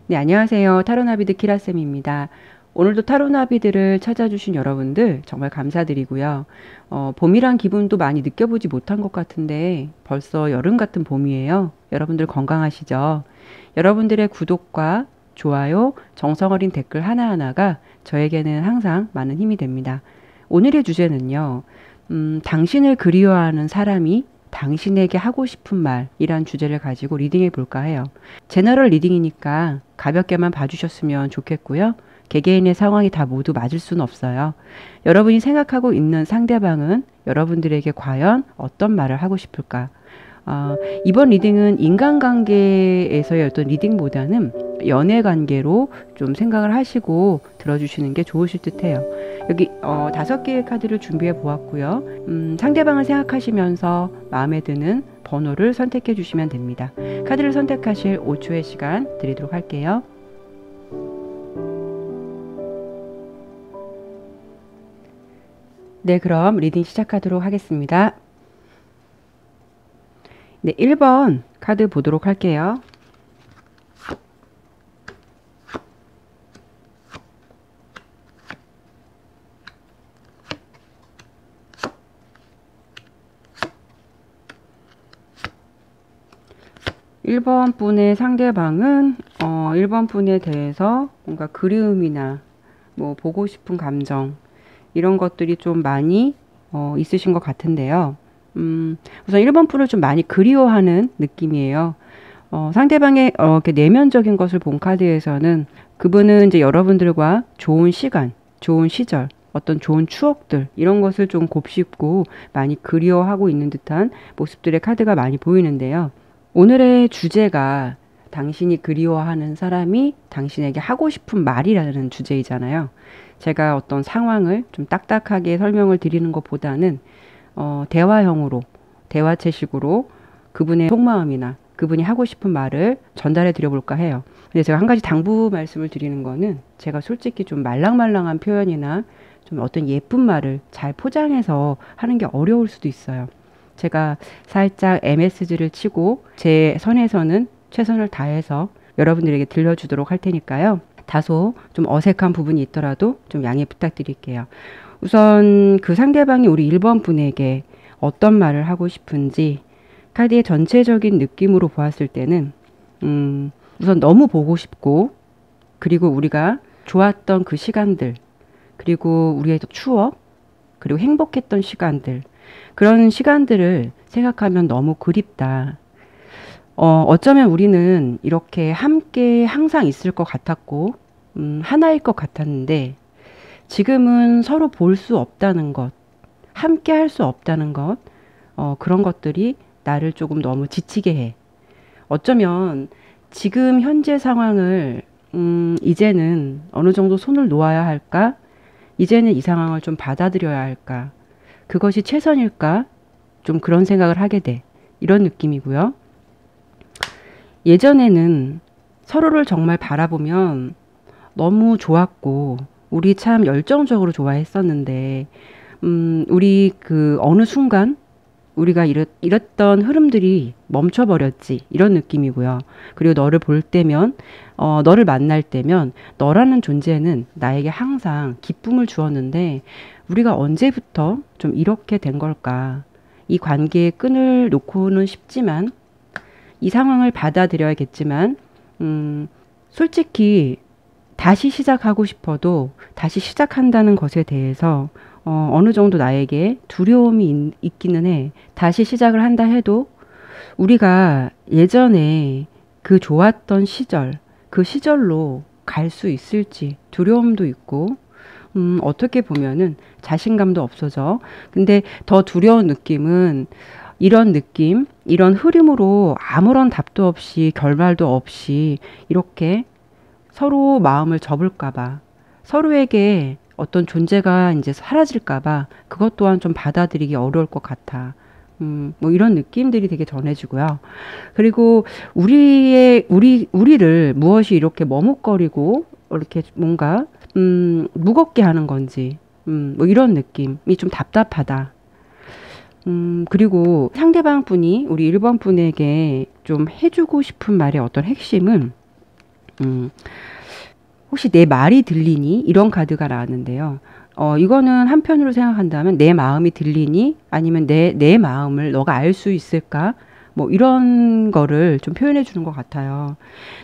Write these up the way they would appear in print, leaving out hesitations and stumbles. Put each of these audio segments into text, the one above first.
네, 안녕하세요. 타로나비드 키라쌤입니다. 오늘도 타로나비드를 찾아주신 여러분들 정말 감사드리고요. 봄이란 기분도 많이 느껴보지 못한 것 같은데 벌써 여름 같은 봄이에요. 여러분들 건강하시죠? 여러분들의 구독과 좋아요, 정성 어린 댓글 하나하나가 저에게는 항상 많은 힘이 됩니다. 오늘의 주제는요, 당신을 그리워하는 사람이 당신에게 하고 싶은 말이란 주제를 가지고 리딩해 볼까 해요. 제너럴 리딩이니까 가볍게만 봐주셨으면 좋겠고요. 개개인의 상황이 다 모두 맞을 수는 없어요. 여러분이 생각하고 있는 상대방은 여러분들에게 과연 어떤 말을 하고 싶을까? 이번 리딩은 인간관계에서의 어떤 리딩보다는 연애관계로 좀 생각을 하시고 들어주시는 게 좋으실 듯해요. 여기 5개의 카드를 준비해 보았고요. 상대방을 생각하시면서 마음에 드는 번호를 선택해 주시면 됩니다. 카드를 선택하실 5초의 시간 드리도록 할게요. 네, 그럼 리딩 시작하도록 하겠습니다. 네, 1번 카드 보도록 할게요. 일 번 분의 상대방은 1번 분에 대해서 뭔가 그리움이나 뭐 보고 싶은 감정 이런 것들이 좀 많이 있으신 것 같은데요. 우선 1번 분을 좀 많이 그리워하는 느낌이에요. 상대방의 이렇게 내면적인 것을 본 카드에서는 그분은 이제 여러분들과 좋은 시간, 좋은 시절, 어떤 좋은 추억들 이런 것을 좀 곱씹고 많이 그리워하고 있는 듯한 모습들의 카드가 많이 보이는데요. 오늘의 주제가 당신이 그리워하는 사람이 당신에게 하고 싶은 말이라는 주제이잖아요. 제가 어떤 상황을 좀 딱딱하게 설명을 드리는 것보다는 대화형으로, 대화체식으로 그분의 속마음이나 그분이 하고 싶은 말을 전달해 드려볼까 해요. 근데 제가 한 가지 당부 말씀을 드리는 거는 제가 솔직히 좀 말랑말랑한 표현이나 좀 어떤 예쁜 말을 잘 포장해서 하는 게 어려울 수도 있어요. 제가 살짝 MSG를 치고 제 선에서는 최선을 다해서 여러분들에게 들려주도록 할 테니까요. 다소 좀 어색한 부분이 있더라도 좀 양해 부탁드릴게요. 우선 그 상대방이 우리 1번 분에게 어떤 말을 하고 싶은지 카드의 전체적인 느낌으로 보았을 때는 우선 너무 보고 싶고 그리고 우리가 좋았던 그 시간들 그리고 우리의 추억 그리고 행복했던 시간들 그런 시간들을 생각하면 너무 그립다. 어쩌면 우리는 이렇게 함께 항상 있을 것 같았고, 하나일 것 같았는데, 지금은 서로 볼 수 없다는 것, 함께 할 수 없다는 것, 그런 것들이 나를 조금 너무 지치게 해. 어쩌면 지금 현재 상황을, 이제는 어느 정도 손을 놓아야 할까? 이제는 이 상황을 좀 받아들여야 할까? 그것이 최선일까? 좀 그런 생각을 하게 돼. 이런 느낌이고요. 예전에는 서로를 정말 바라보면 너무 좋았고, 우리 참 열정적으로 좋아했었는데, 우리 그 어느 순간 우리가 이랬던 흐름들이 멈춰버렸지. 이런 느낌이고요. 그리고 너를 볼 때면, 너를 만날 때면, 너라는 존재는 나에게 항상 기쁨을 주었는데, 우리가 언제부터 좀 이렇게 된 걸까? 이 관계의 끈을 놓고는 싶지만, 이 상황을 받아들여야겠지만, 솔직히 다시 시작하고 싶어도 다시 시작한다는 것에 대해서 어느 정도 나에게 두려움이 있기는 해. 다시 시작을 한다 해도 우리가 예전에 그 좋았던 시절, 그 시절로 갈 수 있을지 두려움도 있고, 어떻게 보면은 자신감도 없어져. 근데 더 두려운 느낌은 이런 느낌, 이런 흐름으로 아무런 답도 없이 결말도 없이 이렇게 서로 마음을 접을까봐, 서로에게 어떤 존재가 이제 사라질까봐 그것 또한 좀 받아들이기 어려울 것 같아. 뭐 이런 느낌들이 되게 전해지고요. 그리고 우리를 무엇이 이렇게 머뭇거리고 이렇게 뭔가, 무겁게 하는 건지, 뭐 이런 느낌이 좀 답답하다. 그리고 상대방 분이 우리 1번 분에게 좀 해주고 싶은 말의 어떤 핵심은 음, 혹시 내 말이 들리니? 이런 카드가 나왔는데요. 이거는 한편으로 생각한다면 내 마음이 들리니? 아니면 내 마음을 너가 알 수 있을까? 뭐 이런 거를 좀 표현해 주는 것 같아요.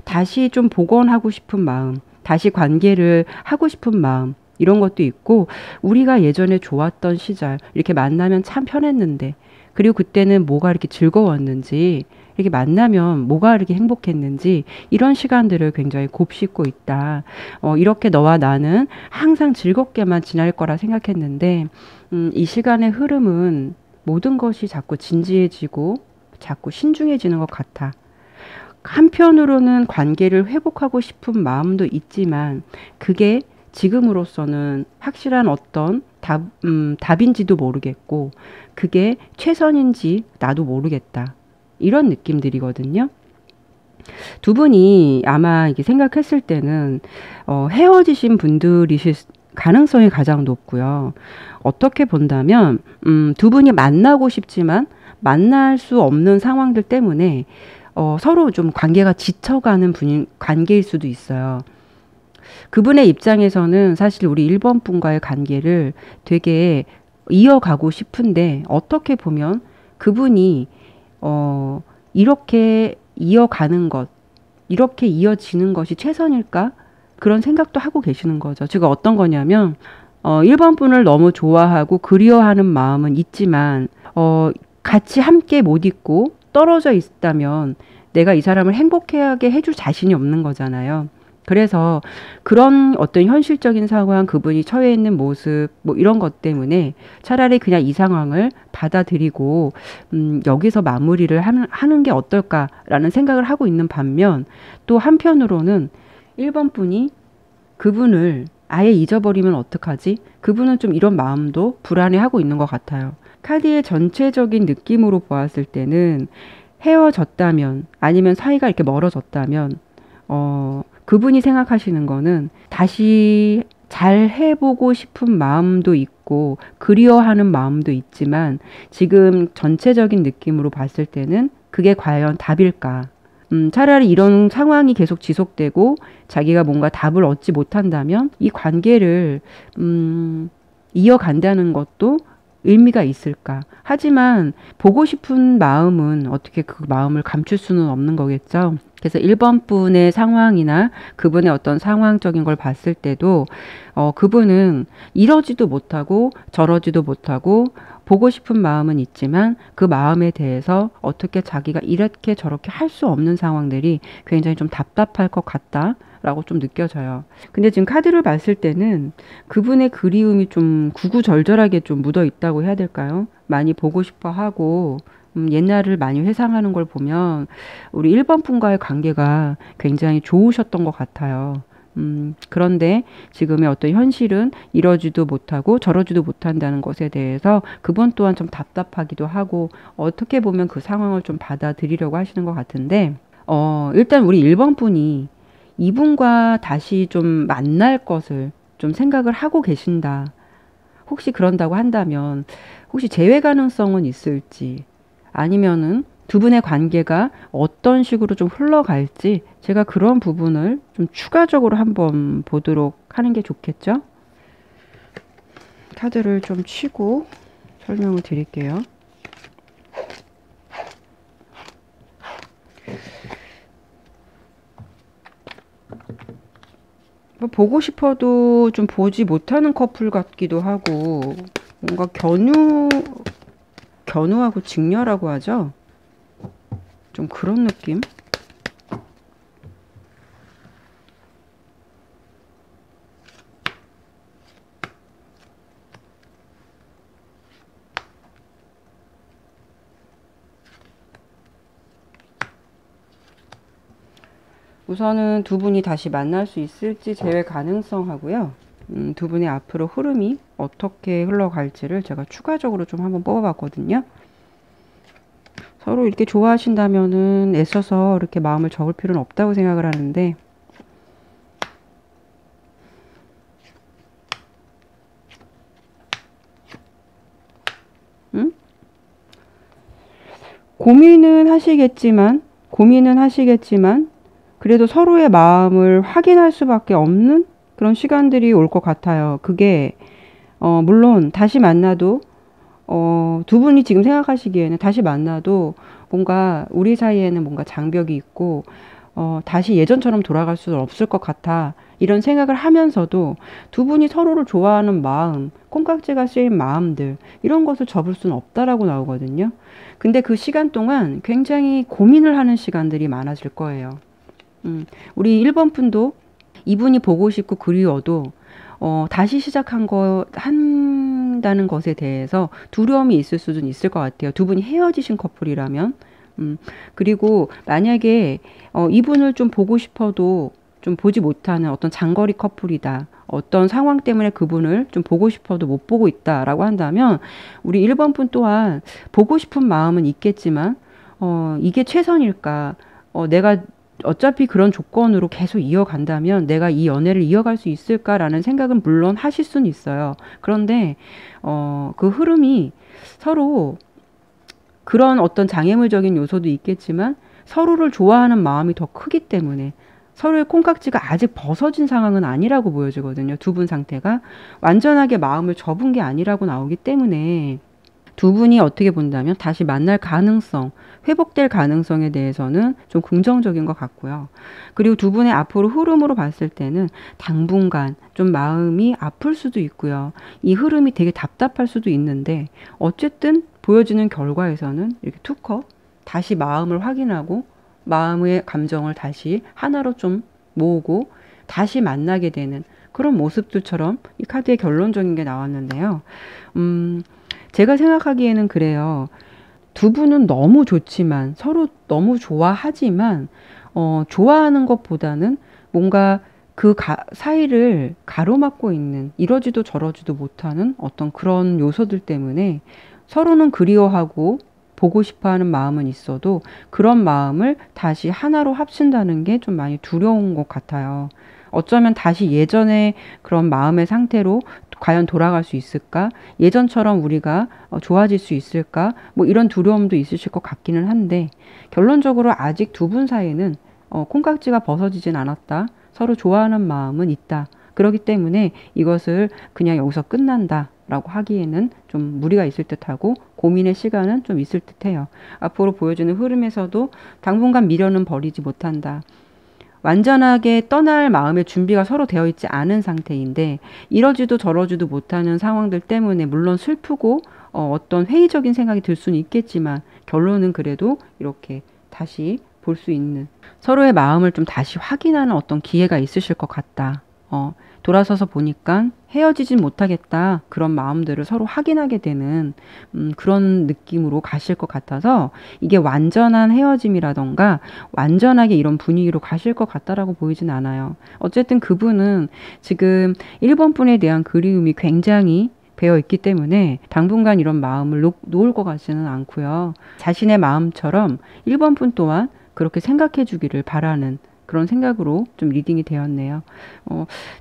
다시 좀 복원하고 싶은 마음, 다시 관계를 하고 싶은 마음, 이런 것도 있고, 우리가 예전에 좋았던 시절, 이렇게 만나면 참 편했는데, 그리고 그때는 뭐가 이렇게 즐거웠는지, 이렇게 만나면 뭐가 이렇게 행복했는지, 이런 시간들을 굉장히 곱씹고 있다. 이렇게 너와 나는 항상 즐겁게만 지날 거라 생각했는데, 이 시간의 흐름은 모든 것이 자꾸 진지해지고, 자꾸 신중해지는 것 같아. 한편으로는 관계를 회복하고 싶은 마음도 있지만 그게 지금으로서는 확실한 어떤 답인지도 모르겠고 그게 최선인지 나도 모르겠다. 이런 느낌들이거든요. 두 분이 아마 이게 생각했을 때는 헤어지신 분들이실 가능성이 가장 높고요. 어떻게 본다면 두 분이 만나고 싶지만 만날 수 없는 상황들 때문에 서로 좀 관계가 지쳐가는 관계일 수도 있어요. 그분의 입장에서는 사실 우리 1번 분과의 관계를 되게 이어가고 싶은데 어떻게 보면 그분이 이렇게 이어가는 것, 이렇게 이어지는 것이 최선일까? 그런 생각도 하고 계시는 거죠. 제가 어떤 거냐면 1번 분을 너무 좋아하고 그리워하는 마음은 있지만 같이 함께 못 있고 떨어져 있다면 내가 이 사람을 행복하게 해줄 자신이 없는 거잖아요. 그래서 그런 어떤 현실적인 상황, 그분이 처해 있는 모습, 뭐 이런 것 때문에 차라리 그냥 이 상황을 받아들이고, 여기서 마무리를 하는 게 어떨까라는 생각을 하고 있는 반면, 또 한편으로는 1번 분이 그분을 아예 잊어버리면 어떡하지? 그분은 좀 이런 마음도 불안해하고 있는 것 같아요. 카드의 전체적인 느낌으로 보았을 때는 헤어졌다면 아니면 사이가 이렇게 멀어졌다면 그분이 생각하시는 거는 다시 잘 해보고 싶은 마음도 있고 그리워하는 마음도 있지만 지금 전체적인 느낌으로 봤을 때는 그게 과연 답일까? 차라리 이런 상황이 계속 지속되고 자기가 뭔가 답을 얻지 못한다면 이 관계를 이어간다는 것도 의미가 있을까? 하지만 보고 싶은 마음은 어떻게 그 마음을 감출 수는 없는 거겠죠. 그래서 1번 분의 상황이나 그분의 어떤 상황적인 걸 봤을 때도 그분은 이러지도 못하고 저러지도 못하고 보고 싶은 마음은 있지만 그 마음에 대해서 어떻게 자기가 이렇게 저렇게 할 수 없는 상황들이 굉장히 좀 답답할 것 같다. 라고 좀 느껴져요. 근데 지금 카드를 봤을 때는 그분의 그리움이 좀 구구절절하게 좀 묻어 있다고 해야 될까요? 많이 보고 싶어 하고, 옛날을 많이 회상하는 걸 보면 우리 1번 분과의 관계가 굉장히 좋으셨던 것 같아요. 그런데 지금의 어떤 현실은 이러지도 못하고 저러지도 못한다는 것에 대해서 그분 또한 좀 답답하기도 하고 어떻게 보면 그 상황을 좀 받아들이려고 하시는 것 같은데, 일단 우리 1번 분이 이분과 다시 좀 만날 것을 좀 생각을 하고 계신다. 혹시 그런다고 한다면 혹시 재회 가능성은 있을지 아니면은 두 분의 관계가 어떤 식으로 좀 흘러갈지 제가 그런 부분을 좀 추가적으로 한번 보도록 하는 게 좋겠죠? 카드를 좀 치고 설명을 드릴게요. 뭐 보고 싶어도 좀 보지 못하는 커플 같기도 하고 뭔가 견우하고 직녀라고 하죠. 좀 그런 느낌? 우선은 두 분이 다시 만날 수 있을지 제외 가능성 하고요. 두 분의 앞으로 흐름이 어떻게 흘러갈지를 제가 추가적으로 좀 한번 뽑아봤거든요. 서로 이렇게 좋아하신다면은 애써서 이렇게 마음을 접을 필요는 없다고 생각을 하는데, 응? 고민은 하시겠지만 그래도 서로의 마음을 확인할 수밖에 없는 그런 시간들이 올 것 같아요. 그게 물론 다시 만나도 두 분이 지금 생각하시기에는 다시 만나도 뭔가 우리 사이에는 뭔가 장벽이 있고 다시 예전처럼 돌아갈 수는 없을 것 같아. 이런 생각을 하면서도 두 분이 서로를 좋아하는 마음, 콩깍지가 쓰인 마음들, 이런 것을 접을 수는 없다라고 나오거든요. 근데 그 시간 동안 굉장히 고민을 하는 시간들이 많아질 거예요. 우리 1번 분도 이분이 보고 싶고 그리워도 다시 한다는 것에 대해서 두려움이 있을 수는 있을 것 같아요. 두 분이 헤어지신 커플이라면. 그리고 만약에 이분을 좀 보고 싶어도 좀 보지 못하는 어떤 장거리 커플이다. 어떤 상황 때문에 그분을 좀 보고 싶어도 못 보고 있다라고 한다면 우리 1번 분 또한 보고 싶은 마음은 있겠지만 이게 최선일까? 내가 어차피 그런 조건으로 계속 이어간다면 내가 이 연애를 이어갈 수 있을까라는 생각은 물론 하실 수는 있어요. 그런데 그 흐름이 서로 그런 어떤 장애물적인 요소도 있겠지만 서로를 좋아하는 마음이 더 크기 때문에 서로의 콩깍지가 아직 벗어진 상황은 아니라고 보여지거든요. 두 분 상태가 완전하게 마음을 접은 게 아니라고 나오기 때문에 두 분이 어떻게 본다면 다시 만날 가능성, 회복될 가능성에 대해서는 좀 긍정적인 것 같고요. 그리고 두 분의 앞으로 흐름으로 봤을 때는 당분간 좀 마음이 아플 수도 있고요. 이 흐름이 되게 답답할 수도 있는데 어쨌든 보여지는 결과에서는 이렇게 투컵 다시 마음을 확인하고 마음의 감정을 다시 하나로 좀 모으고 다시 만나게 되는 그런 모습들처럼 이 카드의 결론적인 게 나왔는데요. 제가 생각하기에는 그래요. 두 분은 너무 좋지만 서로 너무 좋아하지만 좋아하는 것보다는 뭔가 그 사이를 가로막고 있는 이러지도 저러지도 못하는 어떤 그런 요소들 때문에 서로는 그리워하고 보고 싶어하는 마음은 있어도 그런 마음을 다시 하나로 합친다는 게 좀 많이 두려운 것 같아요. 어쩌면 다시 예전의 그런 마음의 상태로 과연 돌아갈 수 있을까? 예전처럼 우리가 좋아질 수 있을까? 뭐 이런 두려움도 있으실 것 같기는 한데 결론적으로 아직 두 분 사이에는 콩깍지가 벗어지진 않았다. 서로 좋아하는 마음은 있다. 그렇기 때문에 이것을 그냥 여기서 끝난다 라고 하기에는 좀 무리가 있을 듯하고 고민의 시간은 좀 있을 듯해요. 앞으로 보여주는 흐름에서도 당분간 미련은 버리지 못한다. 완전하게 떠날 마음의 준비가 서로 되어 있지 않은 상태인데 이러지도 저러지도 못하는 상황들 때문에 물론 슬프고 어떤 회의적인 생각이 들 수는 있겠지만 결론은 그래도 이렇게 다시 볼 수 있는 서로의 마음을 좀 다시 확인하는 어떤 기회가 있으실 것 같다. 돌아서서 보니까 헤어지진 못하겠다. 그런 마음들을 서로 확인하게 되는 그런 느낌으로 가실 것 같아서 이게 완전한 헤어짐이라던가 완전하게 이런 분위기로 가실 것 같다라고 보이진 않아요. 어쨌든 그분은 지금 1번 분에 대한 그리움이 굉장히 배어 있기 때문에 당분간 이런 마음을 놓을 것 같지는 않고요. 자신의 마음처럼 1번 분 또한 그렇게 생각해 주기를 바라는 그런 생각으로 좀 리딩이 되었네요.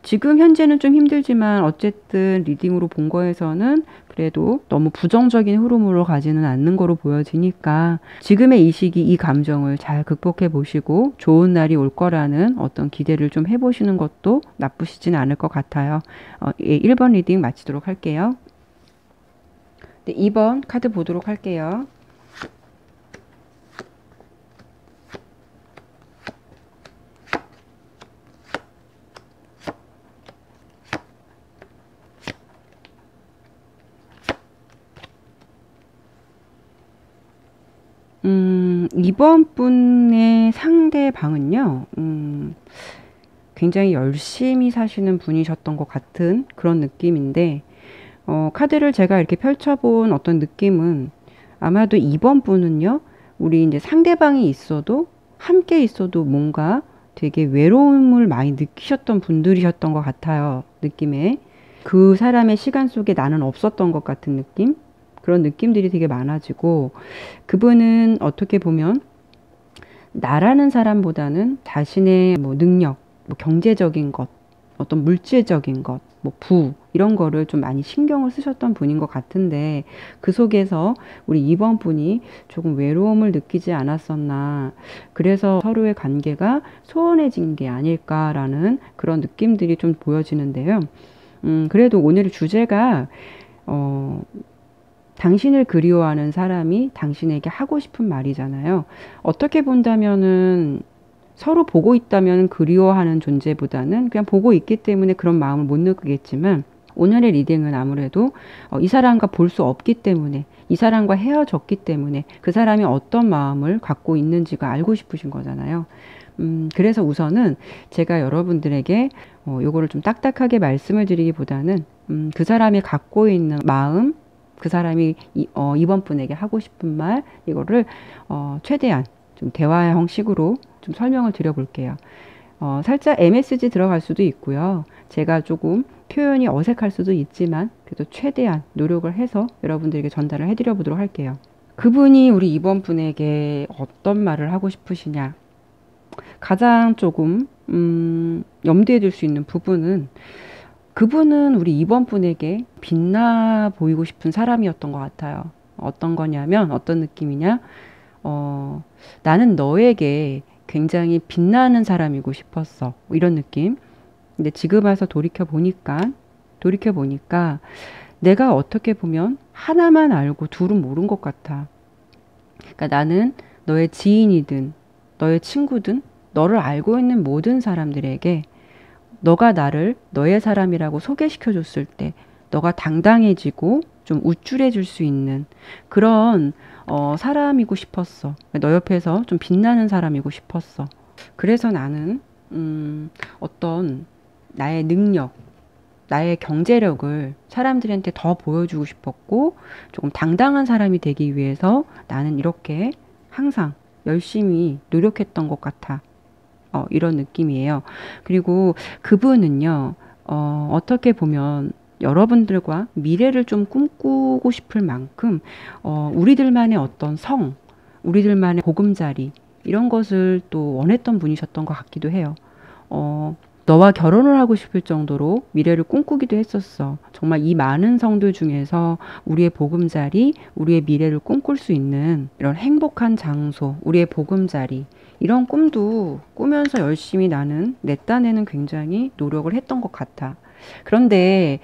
지금 현재는 좀 힘들지만 어쨌든 리딩으로 본 거에서는 그래도 너무 부정적인 흐름으로 가지는 않는 거로 보여지니까 지금의 이 시기 이 감정을 잘 극복해 보시고 좋은 날이 올 거라는 어떤 기대를 좀 해보시는 것도 나쁘시진 않을 것 같아요. 1번 리딩 마치도록 할게요. 네, 2번 카드 보도록 할게요. 이번 분의 상대방은요, 굉장히 열심히 사시는 분이셨던 것 같은 그런 느낌인데, 카드를 제가 이렇게 펼쳐본 어떤 느낌은 아마도 이번 분은요, 우리 이제 상대방이 있어도, 함께 있어도 뭔가 되게 외로움을 많이 느끼셨던 분들이셨던 것 같아요, 느낌에. 그 사람의 시간 속에 나는 없었던 것 같은 느낌? 그런 느낌들이 되게 많아지고 그분은 어떻게 보면 나라는 사람보다는 자신의 뭐 능력, 뭐 경제적인 것, 어떤 물질적인 것, 뭐 이런 거를 좀 많이 신경을 쓰셨던 분인 것 같은데 그 속에서 우리 2번 분이 조금 외로움을 느끼지 않았었나. 그래서 서로의 관계가 소원해진 게 아닐까라는 그런 느낌들이 좀 보여지는데요. 그래도 오늘 주제가 당신을 그리워하는 사람이 당신에게 하고 싶은 말이잖아요. 어떻게 본다면은 서로 보고 있다면 그리워하는 존재보다는 그냥 보고 있기 때문에 그런 마음을 못 느끼겠지만 오늘의 리딩은 아무래도 이 사람과 볼 수 없기 때문에 이 사람과 헤어졌기 때문에 그 사람이 어떤 마음을 갖고 있는지가 알고 싶으신 거잖아요. 그래서 우선은 제가 여러분들에게 요거를 좀 딱딱하게 말씀을 드리기보다는 그 사람이 갖고 있는 마음, 그 사람이 이번 분에게 하고 싶은 말, 이거를 최대한 좀 대화 형식으로 좀 설명을 드려볼게요. 살짝 MSG 들어갈 수도 있고요. 제가 조금 표현이 어색할 수도 있지만 그래도 최대한 노력을 해서 여러분들에게 전달을 해드려 보도록 할게요. 그분이 우리 이번 분에게 어떤 말을 하고 싶으시냐. 가장 조금 염두에 둘 수 있는 부분은 그분은 우리 이번 분에게 빛나 보이고 싶은 사람이었던 것 같아요. 어떤 거냐면 어떤 느낌이냐. 나는 너에게 굉장히 빛나는 사람이고 싶었어. 이런 느낌. 근데 지금 와서 돌이켜 보니까 내가 어떻게 보면 하나만 알고 둘은 모른 것 같아. 그러니까 나는 너의 지인이든 너의 친구든 너를 알고 있는 모든 사람들에게 너가 나를 너의 사람이라고 소개시켜 줬을 때 너가 당당해지고 좀 우쭐해질 수 있는 그런 사람이고 싶었어. 너 옆에서 좀 빛나는 사람이고 싶었어. 그래서 나는 어떤 나의 능력, 나의 경제력을 사람들한테 더 보여주고 싶었고 조금 당당한 사람이 되기 위해서 나는 이렇게 항상 열심히 노력했던 것 같아. 이런 느낌이에요. 그리고 그분은요, 어떻게 보면 여러분들과 미래를 좀 꿈꾸고 싶을 만큼, 우리들만의 어떤 성, 우리들만의 보금자리, 이런 것을 또 원했던 분이셨던 것 같기도 해요. 너와 결혼을 하고 싶을 정도로 미래를 꿈꾸기도 했었어. 정말 이 많은 성들 중에서 우리의 보금자리, 우리의 미래를 꿈꿀 수 있는 이런 행복한 장소, 우리의 보금자리, 이런 꿈도 꾸면서 열심히 나는 내 딴에는 굉장히 노력을 했던 것 같아. 그런데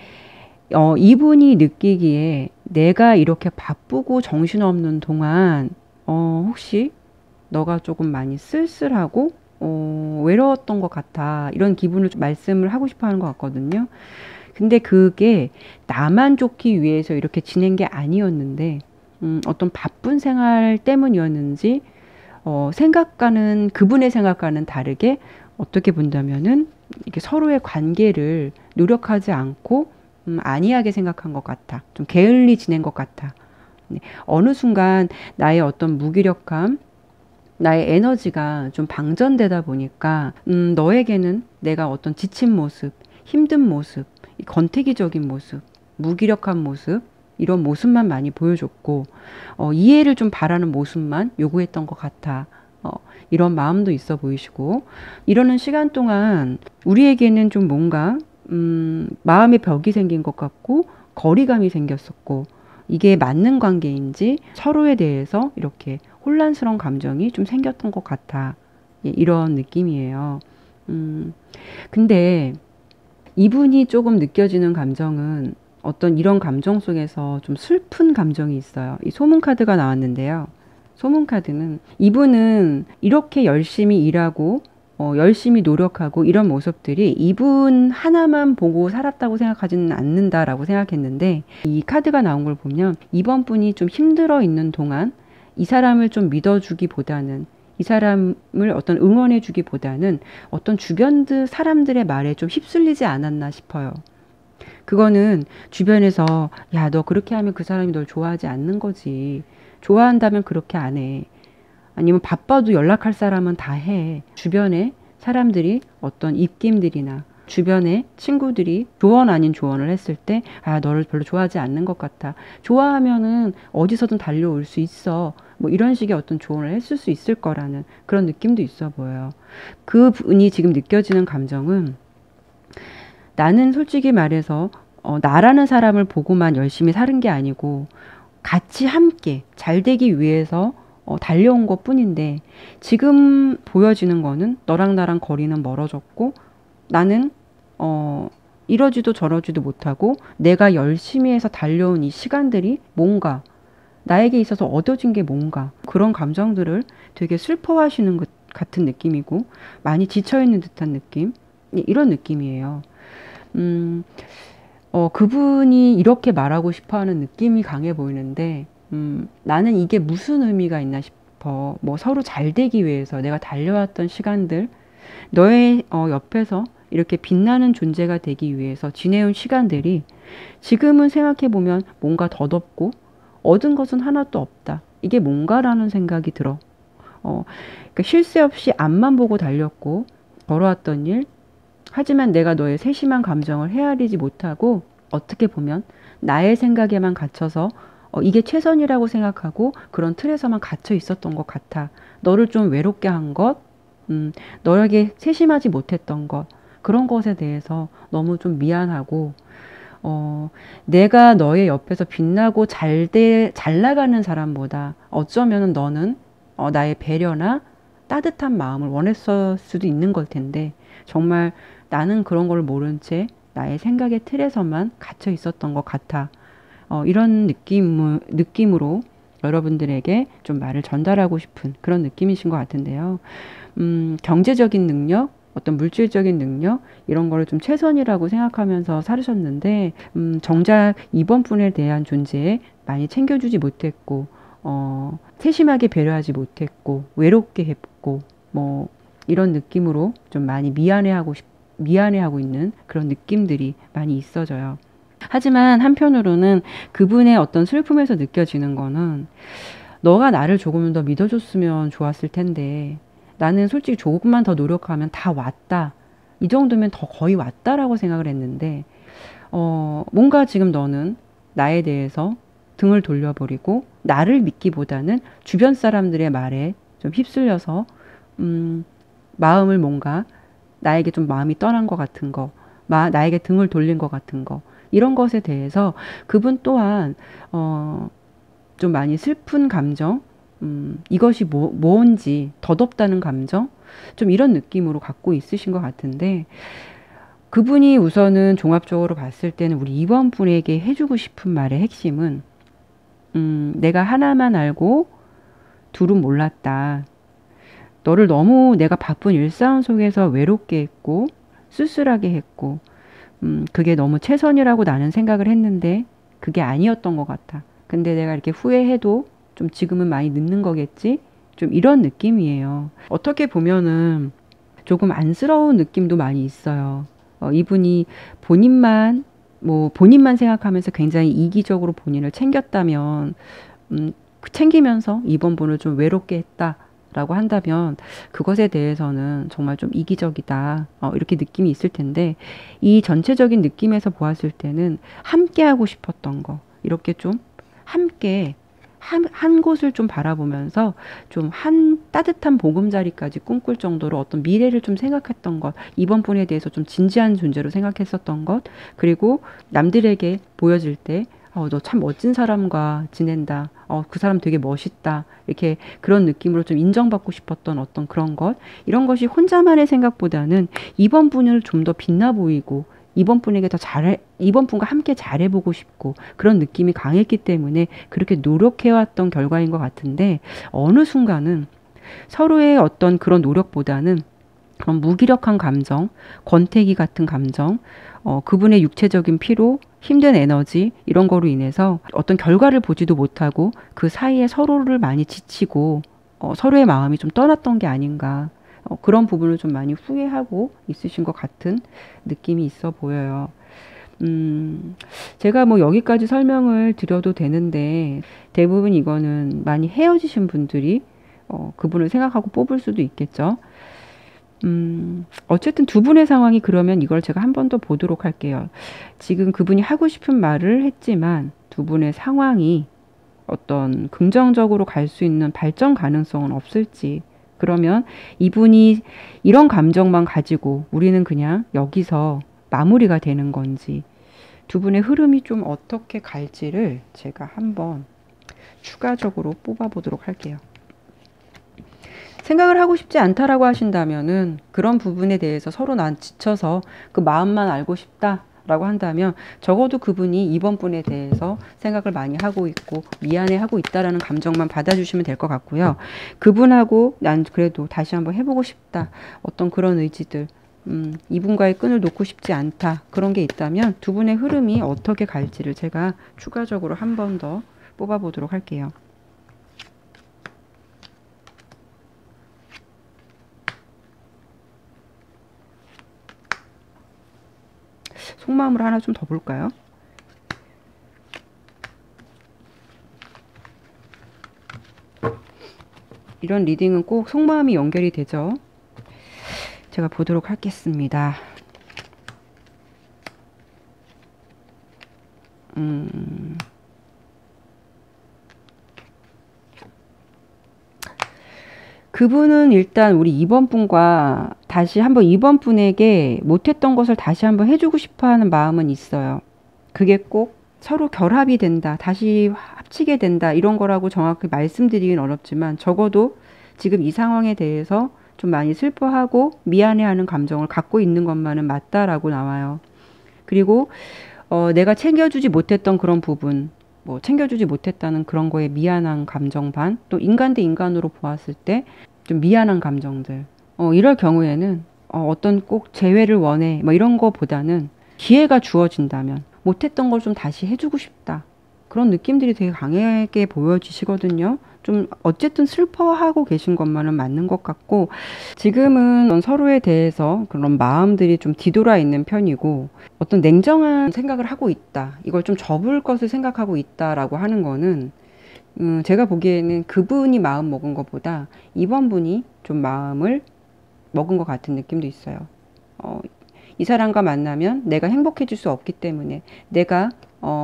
이분이 느끼기에 내가 이렇게 바쁘고 정신없는 동안 혹시 너가 조금 많이 쓸쓸하고 외로웠던 것 같아. 이런 기분을 좀 말씀을 하고 싶어 하는 것 같거든요. 근데 그게 나만 좋기 위해서 이렇게 지낸 게 아니었는데 어떤 바쁜 생활 때문이었는지 그분의 생각과는 다르게 어떻게 본다면은 이게 서로의 관계를 노력하지 않고 안이하게 생각한 것 같아. 좀 게을리 지낸 것 같아. 네. 어느 순간 나의 어떤 무기력함, 나의 에너지가 좀 방전되다 보니까 너에게는 내가 어떤 지친 모습, 힘든 모습, 건태기적인 모습, 무기력한 모습, 이런 모습만 많이 보여줬고 이해를 좀 바라는 모습만 요구했던 것 같아. 이런 마음도 있어 보이시고 이러는 시간 동안 우리에게는 좀 뭔가 마음의 벽이 생긴 것 같고 거리감이 생겼었고 이게 맞는 관계인지 서로에 대해서 이렇게 혼란스러운 감정이 좀 생겼던 것 같아. 예, 이런 느낌이에요. 근데 이분이 조금 느껴지는 감정은 어떤 이런 감정 속에서 좀 슬픈 감정이 있어요. 이 소문 카드가 나왔는데요. 소문 카드는 이분은 이렇게 열심히 일하고 열심히 노력하고 이런 모습들이 이분 하나만 보고 살았다고 생각하지는 않는다라고 생각했는데 이 카드가 나온 걸 보면 이번 분이 좀 힘들어 있는 동안 이 사람을 좀 믿어주기보다는 이 사람을 어떤 응원해주기보다는 어떤 주변 사람들의 말에 좀 휩쓸리지 않았나 싶어요. 그거는 주변에서 야, 너 그렇게 하면 그 사람이 널 좋아하지 않는 거지. 좋아한다면 그렇게 안 해. 아니면 바빠도 연락할 사람은 다 해. 주변에 사람들이 어떤 입김들이나 주변에 친구들이 조언 아닌 조언을 했을 때 아, 너를 별로 좋아하지 않는 것 같아. 좋아하면은 어디서든 달려올 수 있어. 뭐 이런 식의 어떤 조언을 했을 수 있을 거라는 그런 느낌도 있어 보여요. 그 분이 지금 느껴지는 감정은 나는 솔직히 말해서 나라는 사람을 보고만 열심히 사는 게 아니고 같이 함께 잘 되기 위해서 달려온 것 뿐인데 지금 보여지는 거는 너랑 나랑 거리는 멀어졌고 나는 이러지도 저러지도 못하고 내가 열심히 해서 달려온 이 시간들이 뭔가 나에게 있어서 얻어진 게 뭔가 그런 감정들을 되게 슬퍼하시는 것 같은 느낌이고 많이 지쳐있는 듯한 느낌 이런 느낌이에요. 그분이 이렇게 말하고 싶어 하는 느낌이 강해 보이는데 나는 이게 무슨 의미가 있나 싶어. 뭐 서로 잘 되기 위해서 내가 달려왔던 시간들 너의 옆에서 이렇게 빛나는 존재가 되기 위해서 지내온 시간들이 지금은 생각해보면 뭔가 덧없고 얻은 것은 하나도 없다. 이게 뭔가라는 생각이 들어. 그러니까 쉴 새 없이 앞만 보고 달렸고 걸어왔던 일. 하지만 내가 너의 세심한 감정을 헤아리지 못하고 어떻게 보면 나의 생각에만 갇혀서 이게 최선이라고 생각하고 그런 틀에서만 갇혀 있었던 것 같아. 너를 좀 외롭게 한 것, 너에게 세심하지 못했던 것, 그런 것에 대해서 너무 좀 미안하고 내가 너의 옆에서 빛나고 잘 나가는 사람보다 어쩌면 너는 나의 배려나 따뜻한 마음을 원했을 수도 있는 걸 텐데 정말 나는 그런 걸 모른 채 나의 생각의 틀에서만 갇혀 있었던 것 같아. 이런 느낌으로 여러분들에게 좀 말을 전달하고 싶은 그런 느낌이신 것 같은데요. 경제적인 능력, 어떤 물질적인 능력 이런 거를 좀 최선이라고 생각하면서 살으셨는데 정작 이번 분에 대한 존재에 많이 챙겨주지 못했고 세심하게 배려하지 못했고 외롭게 했고 뭐 이런 느낌으로 좀 많이 미안해하고 있는 그런 느낌들이 많이 있어져요. 하지만 한편으로는 그분의 어떤 슬픔에서 느껴지는 거는 너가 나를 조금 더 믿어줬으면 좋았을 텐데 나는 솔직히 조금만 더 노력하면 다 왔다. 이 정도면 더 거의 왔다라고 생각을 했는데 뭔가 지금 너는 나에 대해서 등을 돌려버리고 나를 믿기보다는 주변 사람들의 말에 좀 휩쓸려서 마음을 뭔가 나에게 좀 마음이 떠난 것 같은 거, 나에게 등을 돌린 것 같은 거 이런 것에 대해서 그분 또한 좀 많이 슬픈 감정, 이것이 뭔지 덧없다는 감정, 좀 이런 느낌으로 갖고 있으신 것 같은데 그분이 우선은 종합적으로 봤을 때는 우리 2번 분에게 해주고 싶은 말의 핵심은 내가 하나만 알고 둘은 몰랐다. 너를 너무 내가 바쁜 일상 속에서 외롭게 했고 쓸쓸하게 했고 그게 너무 최선이라고 나는 생각을 했는데 그게 아니었던 것 같아. 근데 내가 이렇게 후회해도 좀 지금은 많이 늦는 거겠지? 좀 이런 느낌이에요. 어떻게 보면은 조금 안쓰러운 느낌도 많이 있어요. 이분이 본인만 생각하면서 굉장히 이기적으로 본인을 챙겼다면, 챙기면서 이번 분을 좀 외롭게 했다라고 한다면, 그것에 대해서는 정말 좀 이기적이다. 이렇게 느낌이 있을 텐데, 이 전체적인 느낌에서 보았을 때는 함께 하고 싶었던 거, 이렇게 좀 함께 한 곳을 좀 바라보면서 좀 한 따뜻한 보금자리까지 꿈꿀 정도로 어떤 미래를 좀 생각했던 것, 이번 분에 대해서 좀 진지한 존재로 생각했었던 것, 그리고 남들에게 보여질 때, 너 참 멋진 사람과 지낸다. 그 사람 되게 멋있다. 이렇게 그런 느낌으로 좀 인정받고 싶었던 어떤 그런 것, 이런 것이 혼자만의 생각보다는 이번 분을 좀 더 빛나 보이고, 이번 분과 함께 잘해보고 싶고 그런 느낌이 강했기 때문에 그렇게 노력해왔던 결과인 것 같은데 어느 순간은 서로의 어떤 그런 노력보다는 그런 무기력한 감정, 권태기 같은 감정, 그분의 육체적인 피로, 힘든 에너지 이런 거로 인해서 어떤 결과를 보지도 못하고 그 사이에 서로를 많이 지치고 서로의 마음이 좀 떠났던 게 아닌가. 그런 부분을 좀 많이 후회하고 있으신 것 같은 느낌이 있어 보여요. 제가 뭐 여기까지 설명을 드려도 되는데 대부분 이거는 많이 헤어지신 분들이 그분을 생각하고 뽑을 수도 있겠죠. 어쨌든 두 분의 상황이 그러면 이걸 제가 한 번 더 보도록 할게요. 지금 그분이 하고 싶은 말을 했지만 두 분의 상황이 어떤 긍정적으로 갈 수 있는 발전 가능성은 없을지 그러면 이분이 이런 감정만 가지고 우리는 그냥 여기서 마무리가 되는 건지 두 분의 흐름이 좀 어떻게 갈지를 제가 한번 추가적으로 뽑아 보도록 할게요. 생각을 하고 싶지 않다라고 하신다면은 그런 부분에 대해서 서로 난 지쳐서 그 마음만 알고 싶다라고 한다면 적어도 그분이 이번 분에 대해서 생각을 많이 하고 있고 미안해하고 있다라는 감정만 받아주시면 될 것 같고요. 그분하고 난 그래도 다시 한번 해보고 싶다. 어떤 그런 의지들, 이분과의 끈을 놓고 싶지 않다. 그런 게 있다면 두 분의 흐름이 어떻게 갈지를 제가 추가적으로 한 번 더 뽑아보도록 할게요. 속마음을 하나 좀 더 볼까요? 이런 리딩은 꼭 속마음이 연결이 되죠. 제가 보도록 하겠습니다. 그분은 일단 우리 2번 분과 다시 한번 2번 분에게 못했던 것을 다시 한번 해주고 싶어 하는 마음은 있어요. 그게 꼭 서로 결합이 된다, 다시 합치게 된다, 이런 거라고 정확히 말씀드리긴 어렵지만 적어도 지금 이 상황에 대해서 좀 많이 슬퍼하고 미안해하는 감정을 갖고 있는 것만은 맞다라고 나와요. 그리고 내가 챙겨주지 못했던 그런 부분, 뭐 챙겨주지 못했다는 그런 거에 미안한 감정 반, 또 인간 대 인간으로 보았을 때 좀 미안한 감정들. 이럴 경우에는 어떤 꼭 재회를 원해, 뭐 이런 거보다는 기회가 주어진다면 못했던 걸 좀 다시 해주고 싶다. 그런 느낌들이 되게 강하게 보여지시거든요. 좀 어쨌든 슬퍼하고 계신 것만은 맞는 것 같고, 지금은 서로에 대해서 그런 마음들이 좀 뒤돌아 있는 편이고, 어떤 냉정한 생각을 하고 있다, 이걸 좀 접을 것을 생각하고 있다라고 하는 거는 제가 보기에는 그분이 마음 먹은 것보다 이번 분이 좀 마음을 먹은 것 같은 느낌도 있어요. 이 사람과 만나면 내가 행복해질 수 없기 때문에, 내가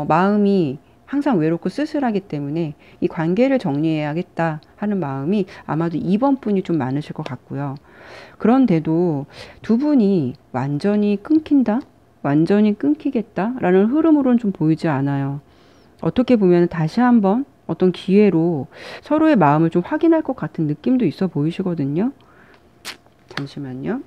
마음이 항상 외롭고 쓸쓸하기 때문에 이 관계를 정리해야겠다 하는 마음이 아마도 2번 분이 좀 많으실 것 같고요. 그런데도 두 분이 완전히 끊긴다? 완전히 끊기겠다라는 흐름으로는 좀 보이지 않아요. 어떻게 보면 다시 한번 어떤 기회로 서로의 마음을 좀 확인할 것 같은 느낌도 있어 보이시거든요. 잠시만요.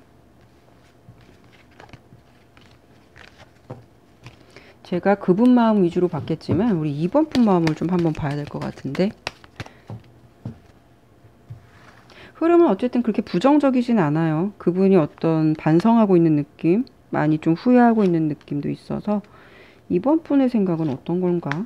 제가 그분 마음 위주로 봤겠지만 우리 2번 분 마음을 좀 한번 봐야 될 것 같은데, 흐름은 어쨌든 그렇게 부정적이진 않아요. 그분이 어떤 반성하고 있는 느낌, 많이 좀 후회하고 있는 느낌도 있어서 2번 분의 생각은 어떤 건가?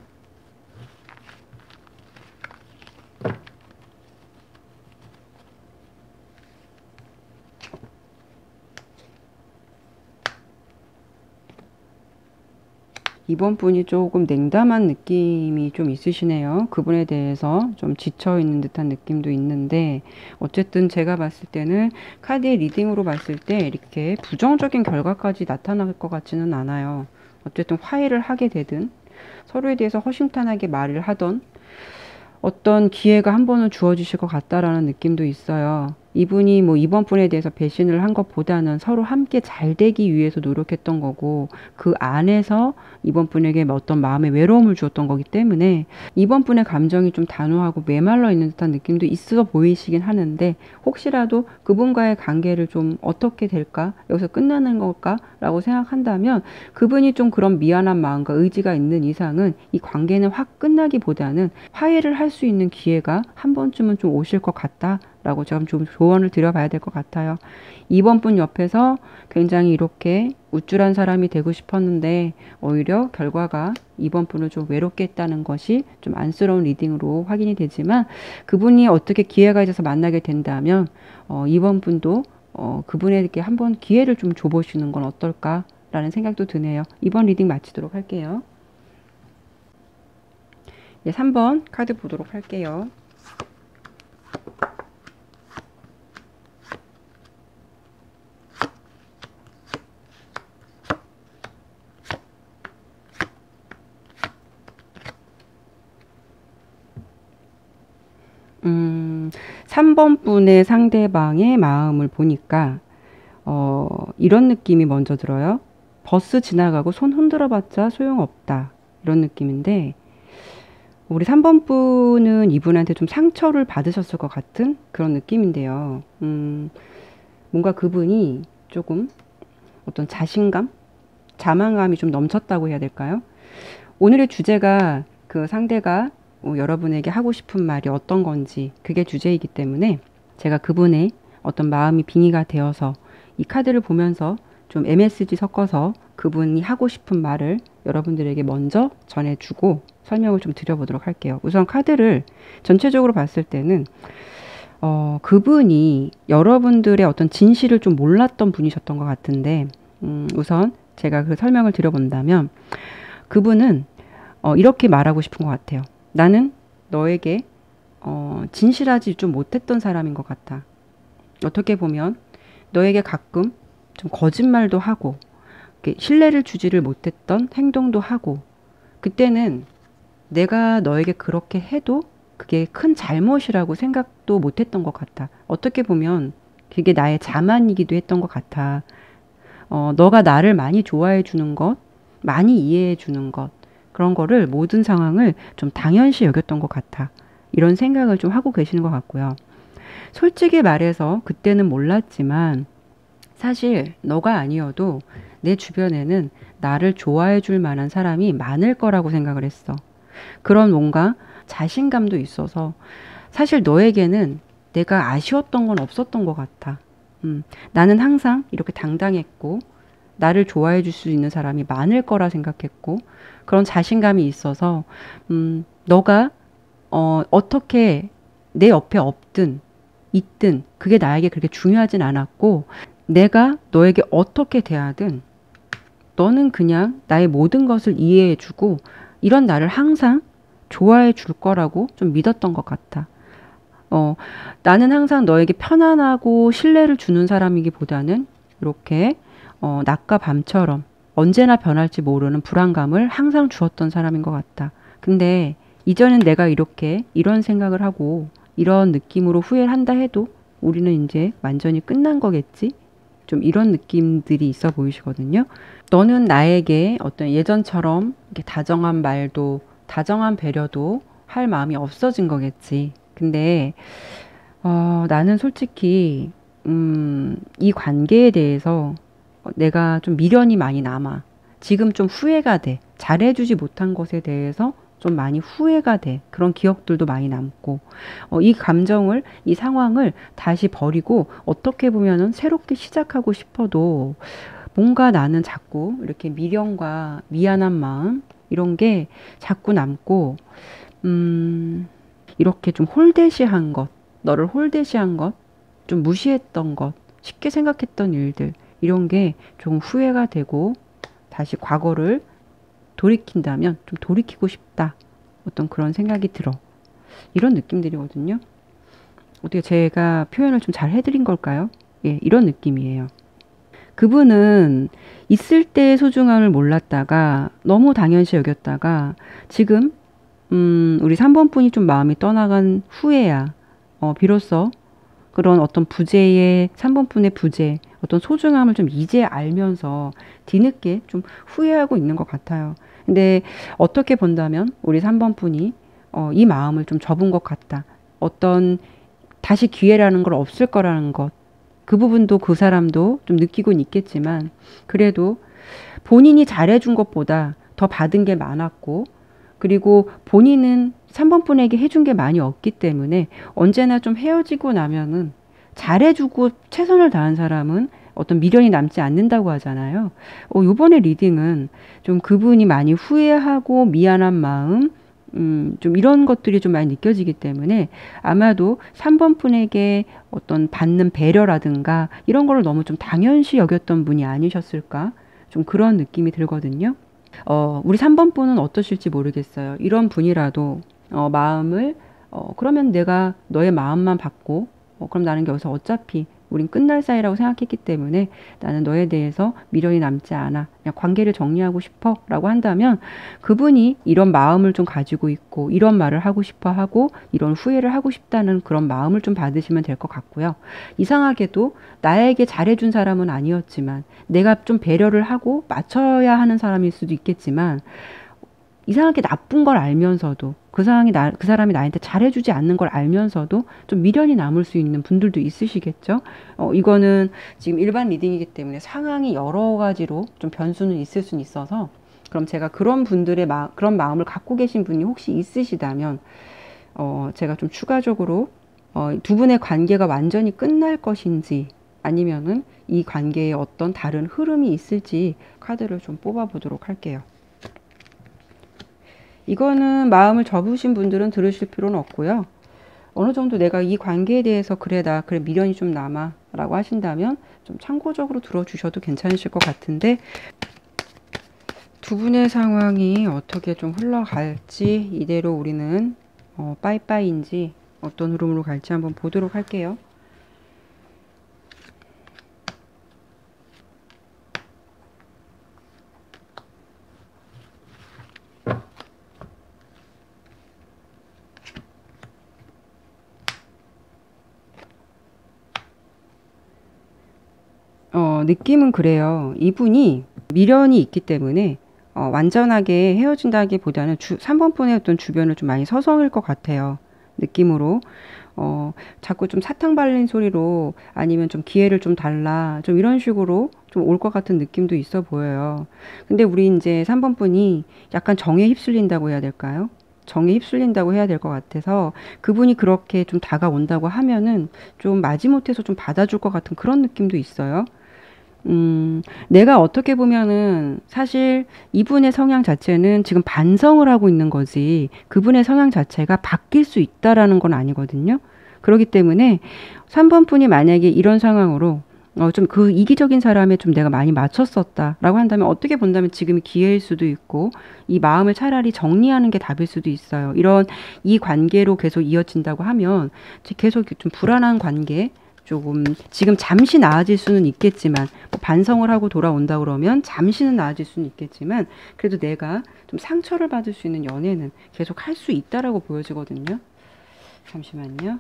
이번 분이 조금 냉담한 느낌이 좀 있으시네요. 그분에 대해서 좀 지쳐있는 듯한 느낌도 있는데, 어쨌든 제가 봤을 때는 카드의 리딩으로 봤을 때 이렇게 부정적인 결과까지 나타날 것 같지는 않아요. 어쨌든 화해를 하게 되든 서로에 대해서 허심탄회하게 말을 하던 어떤 기회가 한 번은 주어지실 것 같다라는 느낌도 있어요. 이분이 뭐 이번 분에 대해서 배신을 한 것보다는 서로 함께 잘 되기 위해서 노력했던 거고, 그 안에서 이번 분에게 어떤 마음의 외로움을 주었던 거기 때문에 이번 분의 감정이 좀 단호하고 메말라 있는 듯한 느낌도 있어 보이시긴 하는데, 혹시라도 그분과의 관계를 좀 어떻게 될까? 여기서 끝나는 걸까? 라고 생각한다면 그분이 좀 그런 미안한 마음과 의지가 있는 이상은 이 관계는 확 끝나기보다는 화해를 할 수 있는 기회가 한 번쯤은 좀 오실 것 같다 라고 제가 좀 조언을 드려봐야 될 것 같아요. 2번 분 옆에서 굉장히 이렇게 우쭐한 사람이 되고 싶었는데 오히려 결과가 2번 분을 좀 외롭게 했다는 것이 좀 안쓰러운 리딩으로 확인이 되지만, 그분이 어떻게 기회가 있어서 만나게 된다면 2번 분도 그분에게 한번 기회를 좀 줘보시는 건 어떨까 라는 생각도 드네요. 이번 리딩 마치도록 할게요. 3번 카드 보도록 할게요. 음, 3번 분의 상대방의 마음을 보니까 이런 느낌이 먼저 들어요. 버스 지나가고 손 흔들어봤자 소용없다. 이런 느낌인데, 우리 3번 분은 이분한테 좀 상처를 받으셨을 것 같은 그런 느낌인데요. 뭔가 그분이 조금 어떤 자신감? 자만감이 좀 넘쳤다고 해야 될까요? 오늘의 주제가 그 상대가 여러분에게 하고 싶은 말이 어떤 건지 그게 주제이기 때문에 제가 그분의 어떤 마음이 빙의가 되어서 이 카드를 보면서 좀 MSG 섞어서 그분이 하고 싶은 말을 여러분들에게 먼저 전해주고 설명을 좀 드려보도록 할게요. 우선 카드를 전체적으로 봤을 때는 그분이 여러분들의 어떤 진실을 좀 몰랐던 분이셨던 것 같은데, 우선 제가 그 설명을 드려본다면 그분은 이렇게 말하고 싶은 것 같아요. 나는 너에게 진실하지 좀 못했던 사람인 것 같아. 어떻게 보면 너에게 가끔 좀 거짓말도 하고 신뢰를 주지를 못했던 행동도 하고, 그때는 내가 너에게 그렇게 해도 그게 큰 잘못이라고 생각도 못했던 것 같아. 어떻게 보면 그게 나의 자만이기도 했던 것 같아. 너가 나를 많이 좋아해 주는 것, 많이 이해해 주는 것, 그런 거를 모든 상황을 좀 당연시 여겼던 것 같아. 이런 생각을 좀 하고 계시는 것 같고요. 솔직히 말해서 그때는 몰랐지만 사실 너가 아니어도 내 주변에는 나를 좋아해 줄 만한 사람이 많을 거라고 생각을 했어. 그런 뭔가 자신감도 있어서 사실 너에게는 내가 아쉬웠던 건 없었던 것 같아. 나는 항상 이렇게 당당했고 나를 좋아해 줄 수 있는 사람이 많을 거라 생각했고 그런 자신감이 있어서 너가 어떻게 내 옆에 없든 있든 그게 나에게 그렇게 중요하진 않았고, 내가 너에게 어떻게 대하든 너는 그냥 나의 모든 것을 이해해 주고 이런 나를 항상 좋아해 줄 거라고 좀 믿었던 것 같아. 나는 항상 너에게 편안하고 신뢰를 주는 사람이기보다는 이렇게 낮과 밤처럼 언제나 변할지 모르는 불안감을 항상 주었던 사람인 것 같다. 근데 이전엔 내가 이렇게 이런 생각을 하고 이런 느낌으로 후회를 한다 해도 우리는 이제 완전히 끝난 거겠지? 좀 이런 느낌들이 있어 보이시거든요. 너는 나에게 어떤 예전처럼 이렇게 다정한 말도 다정한 배려도 할 마음이 없어진 거겠지. 근데 나는 솔직히 이 관계에 대해서 내가 좀 미련이 많이 남아. 지금 좀 후회가 돼. 잘해주지 못한 것에 대해서 좀 많이 후회가 돼. 그런 기억들도 많이 남고, 이 감정을, 이 상황을 다시 버리고 어떻게 보면은 새롭게 시작하고 싶어도 뭔가 나는 자꾸 이렇게 미련과 미안한 마음, 이런 게 자꾸 남고, 이렇게 좀 홀대시한 것, 너를 홀대시한 것, 좀 무시했던 것, 쉽게 생각했던 일들, 이런 게 좀 후회가 되고 다시 과거를 돌이킨다면 좀 돌이키고 싶다. 어떤 그런 생각이 들어. 이런 느낌들이거든요. 어떻게 제가 표현을 좀 잘 해드린 걸까요? 예, 이런 느낌이에요. 그분은 있을 때의 소중함을 몰랐다가 너무 당연시 여겼다가 지금 우리 3번 분이 좀 마음이 떠나간 후에야 비로소 그런 어떤 부재의 3번 분의 부재, 어떤 소중함을 좀 이제 알면서 뒤늦게 좀 후회하고 있는 것 같아요. 근데 어떻게 본다면 우리 3번 분이 이 마음을 좀 접은 것 같다. 어떤 다시 기회라는 걸 없을 거라는 것. 그 부분도 그 사람도 좀 느끼고는 있겠지만 그래도 본인이 잘해준 것보다 더 받은 게 많았고, 그리고 본인은 3번 분에게 해준 게 많이 없기 때문에 언제나 좀 헤어지고 나면은 잘해주고 최선을 다한 사람은 어떤 미련이 남지 않는다고 하잖아요. 요번에 리딩은 좀 그분이 많이 후회하고 미안한 마음, 좀 이런 것들이 좀 많이 느껴지기 때문에 아마도 3번 분에게 어떤 받는 배려라든가 이런 거를 너무 좀 당연시 여겼던 분이 아니셨을까? 좀 그런 느낌이 들거든요. 우리 3번 분은 어떠실지 모르겠어요. 이런 분이라도 마음을 그러면 내가 너의 마음만 받고 그럼 나는 여기서 어차피 우린 끝날 사이라고 생각했기 때문에 나는 너에 대해서 미련이 남지 않아. 그냥 관계를 정리하고 싶어. 라고 한다면 그분이 이런 마음을 좀 가지고 있고 이런 말을 하고 싶어 하고 이런 후회를 하고 싶다는 그런 마음을 좀 받으시면 될 것 같고요. 이상하게도 나에게 잘해준 사람은 아니었지만 내가 좀 배려를 하고 맞춰야 하는 사람일 수도 있겠지만 이상하게 나쁜 걸 알면서도 그 사람이 나한테 잘해주지 않는 걸 알면서도 좀 미련이 남을 수 있는 분들도 있으시겠죠. 이거는 지금 일반 리딩이기 때문에 상황이 여러 가지로 좀 변수는 있을 수는 있어서 그럼 제가 그런 분들의 그런 마음을 갖고 계신 분이 혹시 있으시다면 제가 좀 추가적으로 두 분의 관계가 완전히 끝날 것인지 아니면은 이 관계에 어떤 다른 흐름이 있을지 카드를 좀 뽑아 보도록 할게요. 이거는 마음을 접으신 분들은 들으실 필요는 없고요. 어느 정도 내가 이 관계에 대해서 그래 미련이 좀 남아 라고 하신다면 좀 참고적으로 들어주셔도 괜찮으실 것 같은데 두 분의 상황이 어떻게 좀 흘러갈지 이대로 우리는 빠이빠이인지 어떤 흐름으로 갈지 한번 보도록 할게요. 느낌은 그래요. 이분이 미련이 있기 때문에 완전하게 헤어진다기보다는 3번 분의 어떤 주변을 좀 많이 서성일 것 같아요. 느낌으로. 자꾸 좀 사탕 발린 소리로 아니면 좀 기회를 좀 달라. 좀 이런 식으로 좀 올 것 같은 느낌도 있어 보여요. 근데 우리 이제 3번 분이 약간 정에 휩쓸린다고 해야 될까요? 정에 휩쓸린다고 해야 될 것 같아서 그분이 그렇게 좀 다가온다고 하면은 좀 마지못해서 좀 받아줄 것 같은 그런 느낌도 있어요. 내가 어떻게 보면은 사실 이분의 성향 자체는 지금 반성을 하고 있는 거지 그분의 성향 자체가 바뀔 수 있다라는 건 아니거든요. 그렇기 때문에 3번 분이 만약에 이런 상황으로 좀 그 이기적인 사람에 좀 내가 많이 맞췄었다라고 한다면 어떻게 본다면 지금이 기회일 수도 있고 이 마음을 차라리 정리하는 게 답일 수도 있어요. 이 관계로 계속 이어진다고 하면 계속 좀 불안한 관계 조금 지금 잠시 나아질 수는 있겠지만 뭐 반성을 하고 돌아온다 그러면 잠시는 나아질 수는 있겠지만 그래도 내가 좀 상처를 받을 수 있는 연애는 계속 할 수 있다라고 보여지거든요. 잠시만요.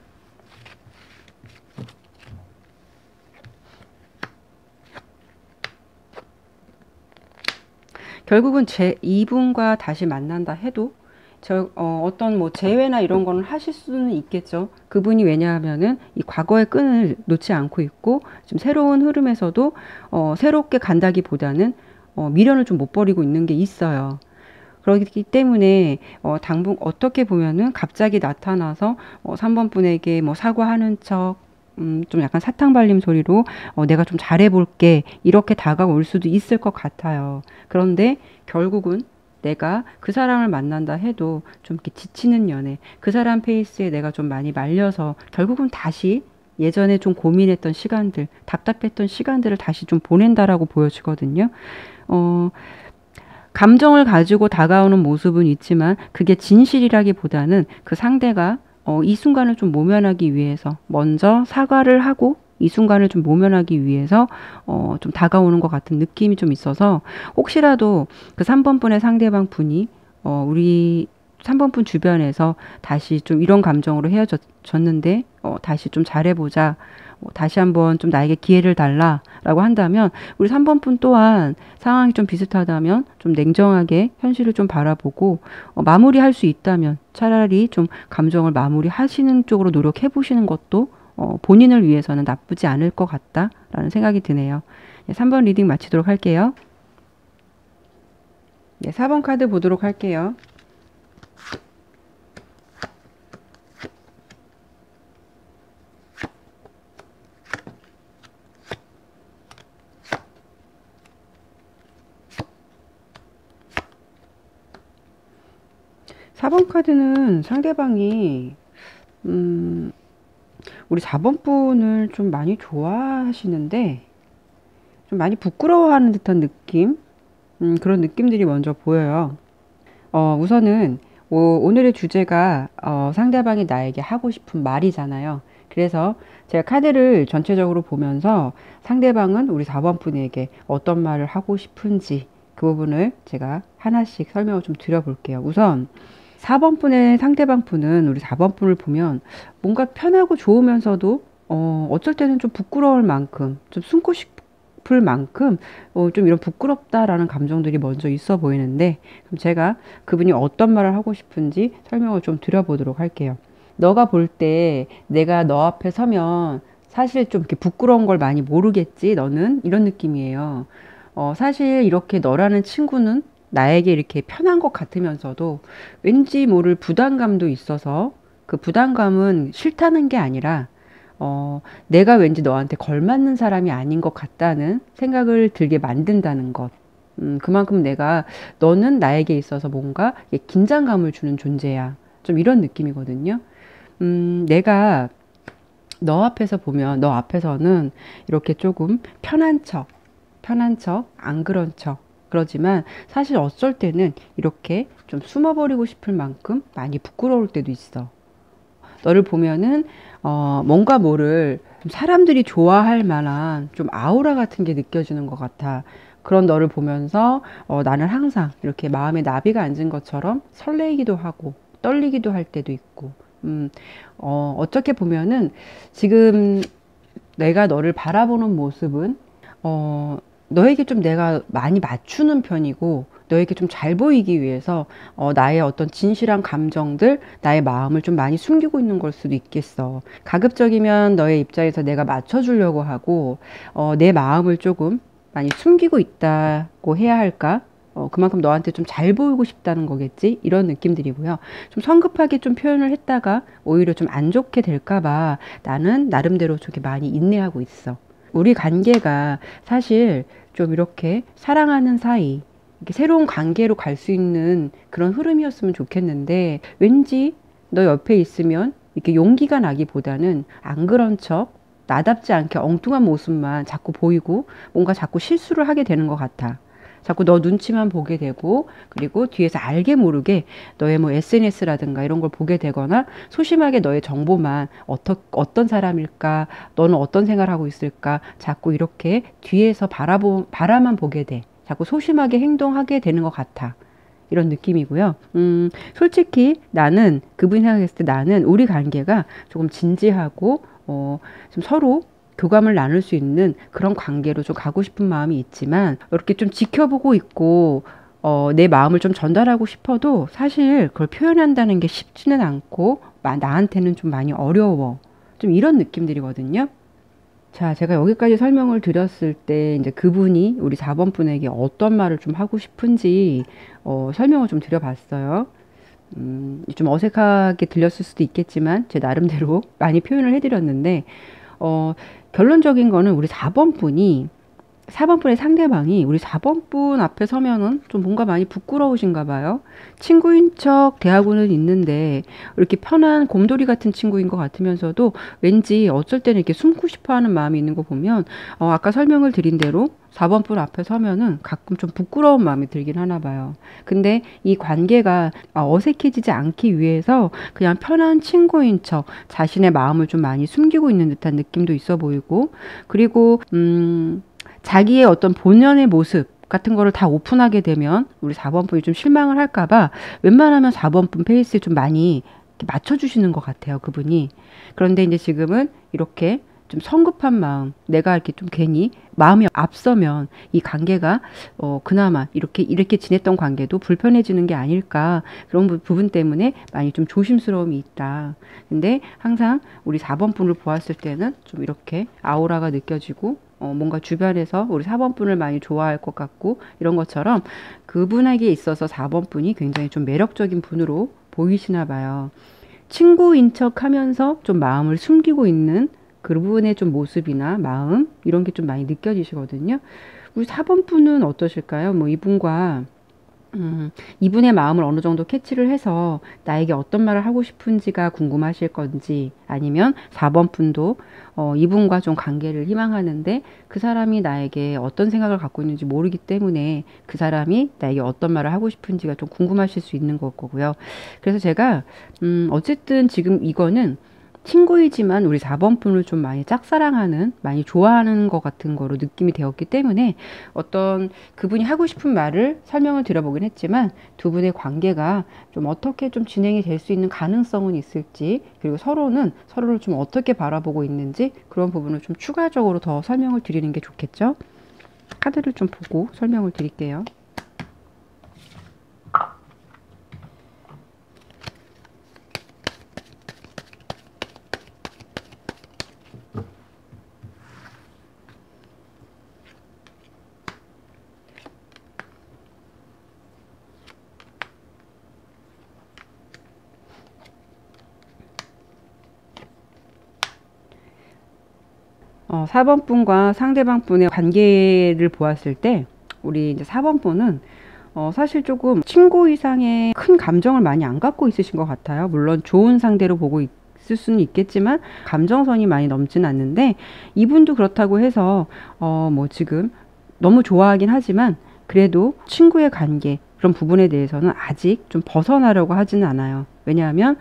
결국은 이분과 다시 만난다 해도 어떤 뭐 재회나 이런 거는 하실 수는 있겠죠. 그분이 왜냐하면은 이 과거의 끈을 놓지 않고 있고 지금 새로운 흐름에서도 새롭게 간다기보다는 미련을 좀 못 버리고 있는 게 있어요. 그렇기 때문에 당분 어떻게 보면은 갑자기 나타나서 3번 분에게 뭐 사과하는 척 좀 약간 사탕 발림 소리로 내가 좀 잘해볼게 이렇게 다가올 수도 있을 것 같아요. 그런데 결국은 내가 그 사람을 만난다 해도 좀 이렇게 지치는 연애, 그 사람 페이스에 내가 좀 많이 말려서 결국은 다시 예전에 좀 고민했던 시간들, 답답했던 시간들을 다시 좀 보낸다라고 보여지거든요. 어, 감정을 가지고 다가오는 모습은 있지만 그게 진실이라기보다는 그 상대가 이 순간을 좀 모면하기 위해서 먼저 사과를 하고 이 순간을 좀 모면하기 위해서 좀 다가오는 것 같은 느낌이 좀 있어서 혹시라도 그 3번 분의 상대방 분이 우리 3번 분 주변에서 다시 좀 이런 감정으로 헤어졌는데 다시 좀 잘해보자. 다시 한번 좀 나에게 기회를 달라라고 한다면 우리 3번 분 또한 상황이 좀 비슷하다면 좀 냉정하게 현실을 좀 바라보고 마무리할 수 있다면 차라리 좀 감정을 마무리하시는 쪽으로 노력해 보시는 것도 본인을 위해서는 나쁘지 않을 것 같다라는 생각이 드네요. 네, 3번 리딩 마치도록 할게요. 네, 4번 카드 보도록 할게요. 사 번 카드는 상대방이 우리 4번 분을 좀 많이 좋아하시는데 좀 많이 부끄러워하는 듯한 느낌? 그런 느낌들이 먼저 보여요. 우선은 오늘의 주제가 상대방이 나에게 하고 싶은 말이잖아요. 그래서 제가 카드를 전체적으로 보면서 상대방은 우리 4번 분에게 어떤 말을 하고 싶은지 그 부분을 제가 하나씩 설명을 좀 드려볼게요. 우선 4번 분의 상대방 분은 우리 4번 분을 보면 뭔가 편하고 좋으면서도 어쩔 때는 좀 부끄러울 만큼 좀 숨고 싶을 만큼 좀 이런 부끄럽다라는 감정들이 먼저 있어 보이는데 그럼 제가 그분이 어떤 말을 하고 싶은지 설명을 좀 드려보도록 할게요. 너가 볼 때 내가 너 앞에 서면 사실 좀 이렇게 부끄러운 걸 많이 모르겠지, 너는? 이런 느낌이에요. 사실 이렇게 너라는 친구는 나에게 이렇게 편한 것 같으면서도 왠지 모를 부담감도 있어서 그 부담감은 싫다는 게 아니라 내가 왠지 너한테 걸맞는 사람이 아닌 것 같다는 생각을 들게 만든다는 것. 그만큼 너는 나에게 있어서 뭔가 긴장감을 주는 존재야. 좀 이런 느낌이거든요. 내가 너 앞에서 보면 너 앞에서는 이렇게 조금 편한 척, 안 그런 척. 그러지만 사실 어쩔 때는 이렇게 좀 숨어버리고 싶을 만큼 많이 부끄러울 때도 있어. 너를 보면은 뭔가 모를 좀 사람들이 좋아할 만한 좀 아우라 같은 게 느껴지는 것 같아. 그런 너를 보면서 나는 항상 이렇게 마음에 나비가 앉은 것처럼 설레이기도 하고 떨리기도 할 때도 있고 어떻게 보면은 지금 내가 너를 바라보는 모습은 너에게 좀 내가 많이 맞추는 편이고 너에게 좀 잘 보이기 위해서 나의 어떤 진실한 감정들, 나의 마음을 좀 많이 숨기고 있는 걸 수도 있겠어. 가급적이면 너의 입장에서 내가 맞춰주려고 하고 내 마음을 조금 많이 숨기고 있다고 해야 할까? 그만큼 너한테 좀 잘 보이고 싶다는 거겠지? 이런 느낌들이고요. 좀 성급하게 좀 표현을 했다가 오히려 좀 안 좋게 될까봐 나는 나름대로 저게 많이 인내하고 있어. 우리 관계가 사실 좀 이렇게 사랑하는 사이, 이렇게 새로운 관계로 갈 수 있는 그런 흐름이었으면 좋겠는데 왠지 너 옆에 있으면 이렇게 용기가 나기보다는 안 그런 척, 나답지 않게 엉뚱한 모습만 자꾸 보이고 뭔가 자꾸 실수를 하게 되는 것 같아. 자꾸 너 눈치만 보게 되고 그리고 뒤에서 알게 모르게 너의 뭐 SNS라든가 이런 걸 보게 되거나 소심하게 너의 정보만 어떤 사람일까 너는 어떤 생각을 하고 있을까 자꾸 이렇게 뒤에서 바라만 보게 돼. 자꾸 소심하게 행동하게 되는 것 같아. 이런 느낌이고요. 솔직히 나는 그분이 생각했을 때 나는 우리 관계가 조금 진지하고 좀 서로 교감을 나눌 수 있는 그런 관계로 좀 가고 싶은 마음이 있지만 이렇게 좀 지켜보고 있고 내 마음을 좀 전달하고 싶어도 사실 그걸 표현한다는 게 쉽지는 않고 나한테는 좀 많이 어려워. 좀 이런 느낌들이거든요. 자, 제가 여기까지 설명을 드렸을 때 이제 그분이 우리 4번 분에게 어떤 말을 좀 하고 싶은지 설명을 좀 드려봤어요. 좀 어색하게 들렸을 수도 있겠지만 제 나름대로 많이 표현을 해드렸는데 결론적인 거는 우리 4번 분이 4번 분의 상대방이 우리 4번 분 앞에 서면은 좀 뭔가 많이 부끄러우신가 봐요. 친구인 척 대하고는 있는데 이렇게 편한 곰돌이 같은 친구인 것 같으면서도 왠지 어쩔 때는 이렇게 숨고 싶어 하는 마음이 있는 거 보면 아까 설명을 드린 대로 4번 분 앞에 서면은 가끔 좀 부끄러운 마음이 들긴 하나 봐요. 근데 이 관계가 어색해지지 않기 위해서 그냥 편한 친구인 척 자신의 마음을 좀 많이 숨기고 있는 듯한 느낌도 있어 보이고 그리고 자기의 어떤 본연의 모습 같은 거를 다 오픈하게 되면 우리 4번 분이 좀 실망을 할까봐 웬만하면 4번 분 페이스에 좀 많이 맞춰주시는 것 같아요, 그분이. 그런데 이제 지금은 이렇게 좀 성급한 마음, 내가 이렇게 좀 괜히 마음이 앞서면 이 관계가 그나마 이렇게 지냈던 관계도 불편해지는 게 아닐까 그런 부분 때문에 많이 좀 조심스러움이 있다. 근데 항상 우리 4번 분을 보았을 때는 좀 이렇게 아우라가 느껴지고 뭔가 주변에서 우리 4번 분을 많이 좋아할 것 같고 이런 것처럼 그분에게 있어서 4번 분이 굉장히 좀 매력적인 분으로 보이시나 봐요. 친구인 척 하면서 좀 마음을 숨기고 있는 그분의 좀 모습이나 마음 이런 게 좀 많이 느껴지시거든요. 우리 4번 분은 어떠실까요? 뭐 이분의 마음을 어느 정도 캐치를 해서 나에게 어떤 말을 하고 싶은지가 궁금하실 건지 아니면 4번 분도 이분과 좀 관계를 희망하는데 그 사람이 나에게 어떤 생각을 갖고 있는지 모르기 때문에 그 사람이 나에게 어떤 말을 하고 싶은지가 좀 궁금하실 수 있는 거고요. 그래서 제가 어쨌든 지금 이거는 친구이지만 우리 4번 분을 좀 많이 짝사랑하는, 많이 좋아하는 것 같은 거로 느낌이 되었기 때문에 어떤 그분이 하고 싶은 말을 설명을 드려보긴 했지만 두 분의 관계가 좀 어떻게 좀 진행이 될 수 있는 가능성은 있을지, 그리고 서로는 서로를 좀 어떻게 바라보고 있는지 그런 부분을 좀 추가적으로 더 설명을 드리는 게 좋겠죠. 카드를 좀 보고 설명을 드릴게요. 4번 분과 상대방 분의 관계를 보았을 때 우리 이제 4번 분은 사실 조금 친구 이상의 큰 감정을 많이 안 갖고 있으신 것 같아요. 물론 좋은 상대로 보고 있을 수는 있겠지만 감정선이 많이 넘지는 않는데, 이분도 그렇다고 해서 뭐 지금 너무 좋아하긴 하지만 그래도 친구의 관계 그런 부분에 대해서는 아직 좀 벗어나려고 하지는 않아요. 왜냐하면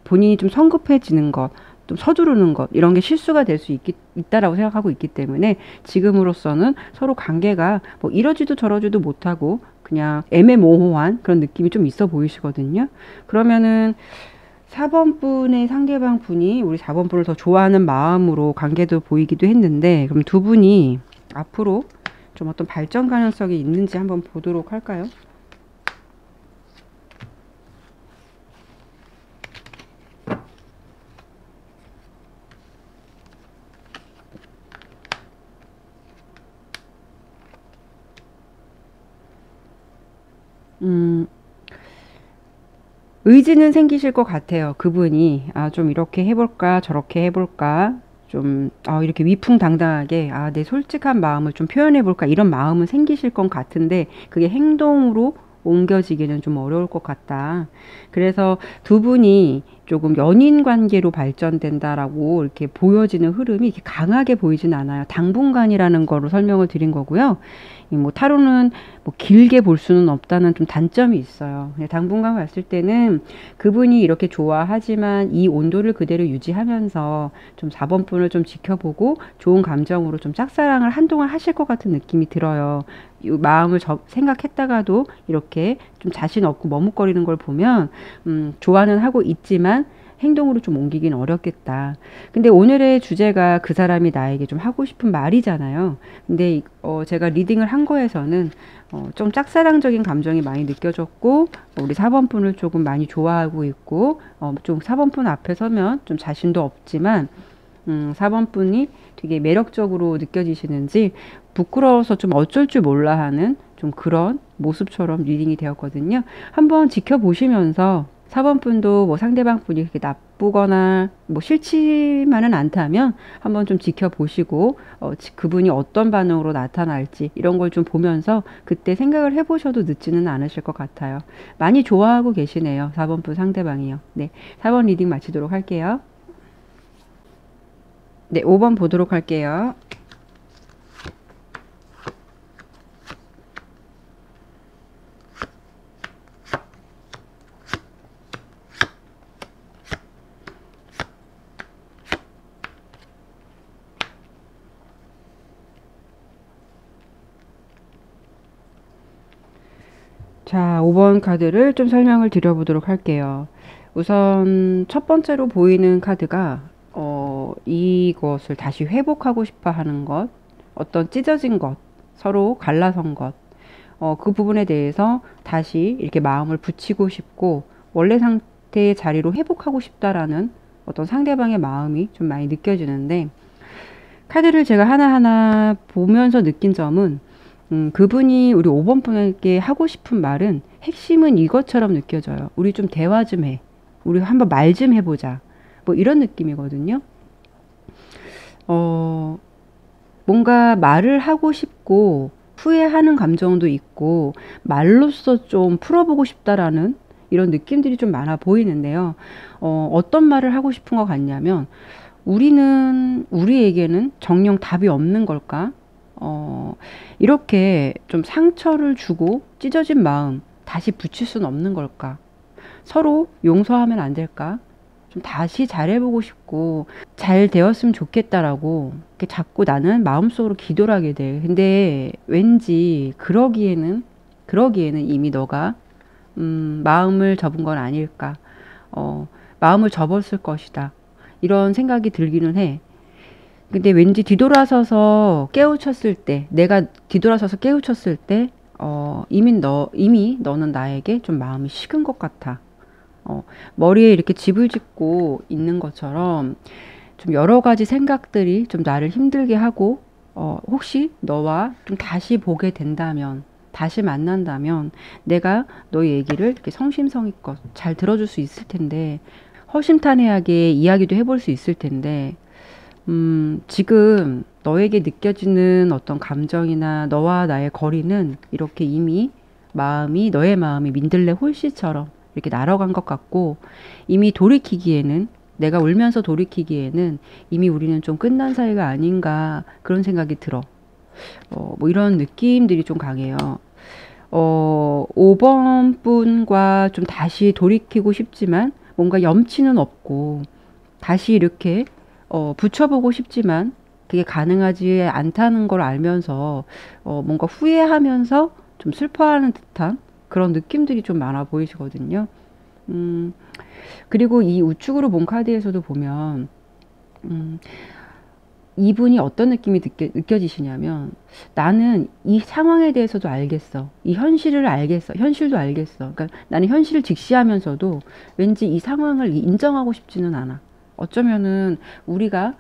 본인이 좀 성급해지는 것, 좀 서두르는 것, 이런 게 실수가 될 수 있다라고 생각하고 있기 때문에 지금으로서는 서로 관계가 뭐 이러지도 저러지도 못하고 그냥 애매모호한 그런 느낌이 좀 있어 보이시거든요. 그러면은 4번 분의 상대방 분이 우리 4번 분을 더 좋아하는 마음으로 관계도 보이기도 했는데, 그럼 두 분이 앞으로 좀 어떤 발전 가능성이 있는지 한번 보도록 할까요? 음, 의지는 생기실 것 같아요. 그분이 좀 이렇게 해볼까 저렇게 해볼까, 좀 이렇게 위풍당당하게 내 솔직한 마음을 좀 표현해볼까, 이런 마음은 생기실 것 같은데 그게 행동으로 옮겨지기는 좀 어려울 것 같다. 그래서 두 분이 조금 연인 관계로 발전된다라고 이렇게 보여지는 흐름이 이렇게 강하게 보이진 않아요. 당분간이라는 거로 설명을 드린 거고요. 뭐 타로는 뭐 길게 볼 수는 없다는 좀 단점이 있어요. 당분간 봤을 때는 그분이 이렇게 좋아하지만 이 온도를 그대로 유지하면서 좀 4번 분을 좀 지켜보고 좋은 감정으로 좀 짝사랑을 한동안 하실 것 같은 느낌이 들어요. 이 마음을 생각했다가도 이렇게 좀 자신 없고 머뭇거리는 걸 보면 좋아는 하고 있지만 행동으로 좀 옮기긴 어렵겠다. 근데 오늘의 주제가 그 사람이 나에게 좀 하고 싶은 말이잖아요. 근데 제가 리딩을 한 거에서는 좀 짝사랑적인 감정이 많이 느껴졌고, 우리 4번 분을 조금 많이 좋아하고 있고, 좀 4번 분 앞에 서면 좀 자신도 없지만 4번 분이 되게 매력적으로 느껴지시는지 부끄러워서 좀 어쩔 줄 몰라 하는 좀 그런 모습처럼 리딩이 되었거든요. 한번 지켜보시면서 4번 분도 뭐 상대방 분이 그렇게 나쁘거나 뭐 싫지만은 않다면 한번 좀 지켜보시고 그분이 어떤 반응으로 나타날지 이런 걸 좀 보면서 그때 생각을 해보셔도 늦지는 않으실 것 같아요. 많이 좋아하고 계시네요. 4번 분 상대방이요. 네, 4번 리딩 마치도록 할게요. 네, 5번 보도록 할게요. 자, 5번 카드를 좀 설명을 드려보도록 할게요. 우선 첫 번째로 보이는 카드가 이것을 다시 회복하고 싶어 하는 것, 어떤 찢어진 것, 서로 갈라선 것, 그 부분에 대해서 다시 이렇게 마음을 붙이고 싶고 원래 상태의 자리로 회복하고 싶다라는 어떤 상대방의 마음이 좀 많이 느껴지는데, 카드를 제가 하나하나 보면서 느낀 점은 그분이 우리 5번 분에게 하고 싶은 말은 핵심은 이것처럼 느껴져요. 우리 좀 대화 좀 해. 우리 한번 말 좀 해보자. 뭐 이런 느낌이거든요. 뭔가 말을 하고 싶고 후회하는 감정도 있고 말로써 좀 풀어보고 싶다라는 이런 느낌들이 좀 많아 보이는데요. 어떤 말을 하고 싶은 것 같냐면, 우리에게는 정녕 답이 없는 걸까? 이렇게 좀 상처를 주고 찢어진 마음 다시 붙일 수는 없는 걸까? 서로 용서하면 안 될까? 좀 다시 잘해보고 싶고 잘 되었으면 좋겠다라고 이렇게 자꾸 나는 마음속으로 기도를 하게 돼. 근데 왠지 그러기에는 이미 너가 마음을 접은 건 아닐까. 마음을 접었을 것이다. 이런 생각이 들기는 해. 근데 왠지 뒤돌아서서 깨우쳤을 때, 내가 뒤돌아서서 깨우쳤을 때, 이미 너는 나에게 좀 마음이 식은 것 같아. 머리에 이렇게 집을 짓고 있는 것처럼 좀 여러 가지 생각들이 좀 나를 힘들게 하고, 혹시 너와 좀 다시 보게 된다면, 다시 만난다면, 내가 너의 얘기를 이렇게 성심성의껏 잘 들어줄 수 있을 텐데, 허심탄회하게 이야기도 해볼 수 있을 텐데, 지금 너에게 느껴지는 어떤 감정이나 너와 나의 거리는 이렇게 이미 너의 마음이 민들레 홀씨처럼 이렇게 날아간 것 같고, 이미 내가 울면서 돌이키기에는 이미 우리는 좀 끝난 사이가 아닌가 그런 생각이 들어. 뭐 이런 느낌들이 좀 강해요. 5번 분과 좀 다시 돌이키고 싶지만 뭔가 염치는 없고 다시 이렇게 붙여보고 싶지만 그게 가능하지 않다는 걸 알면서 뭔가 후회하면서 좀 슬퍼하는 듯한 그런 느낌들이 좀 많아 보이시거든요. 그리고 이 우측으로 본 카드에서도 보면 음, 이분이 어떤 느낌이 느껴지시냐면 나는 이 상황에 대해서도 알겠어. 이 현실을 알겠어. 현실도 알겠어. 그러니까 나는 현실을 직시하면서도 왠지 이 상황을 인정하고 싶지는 않아. 어쩌면은 우리가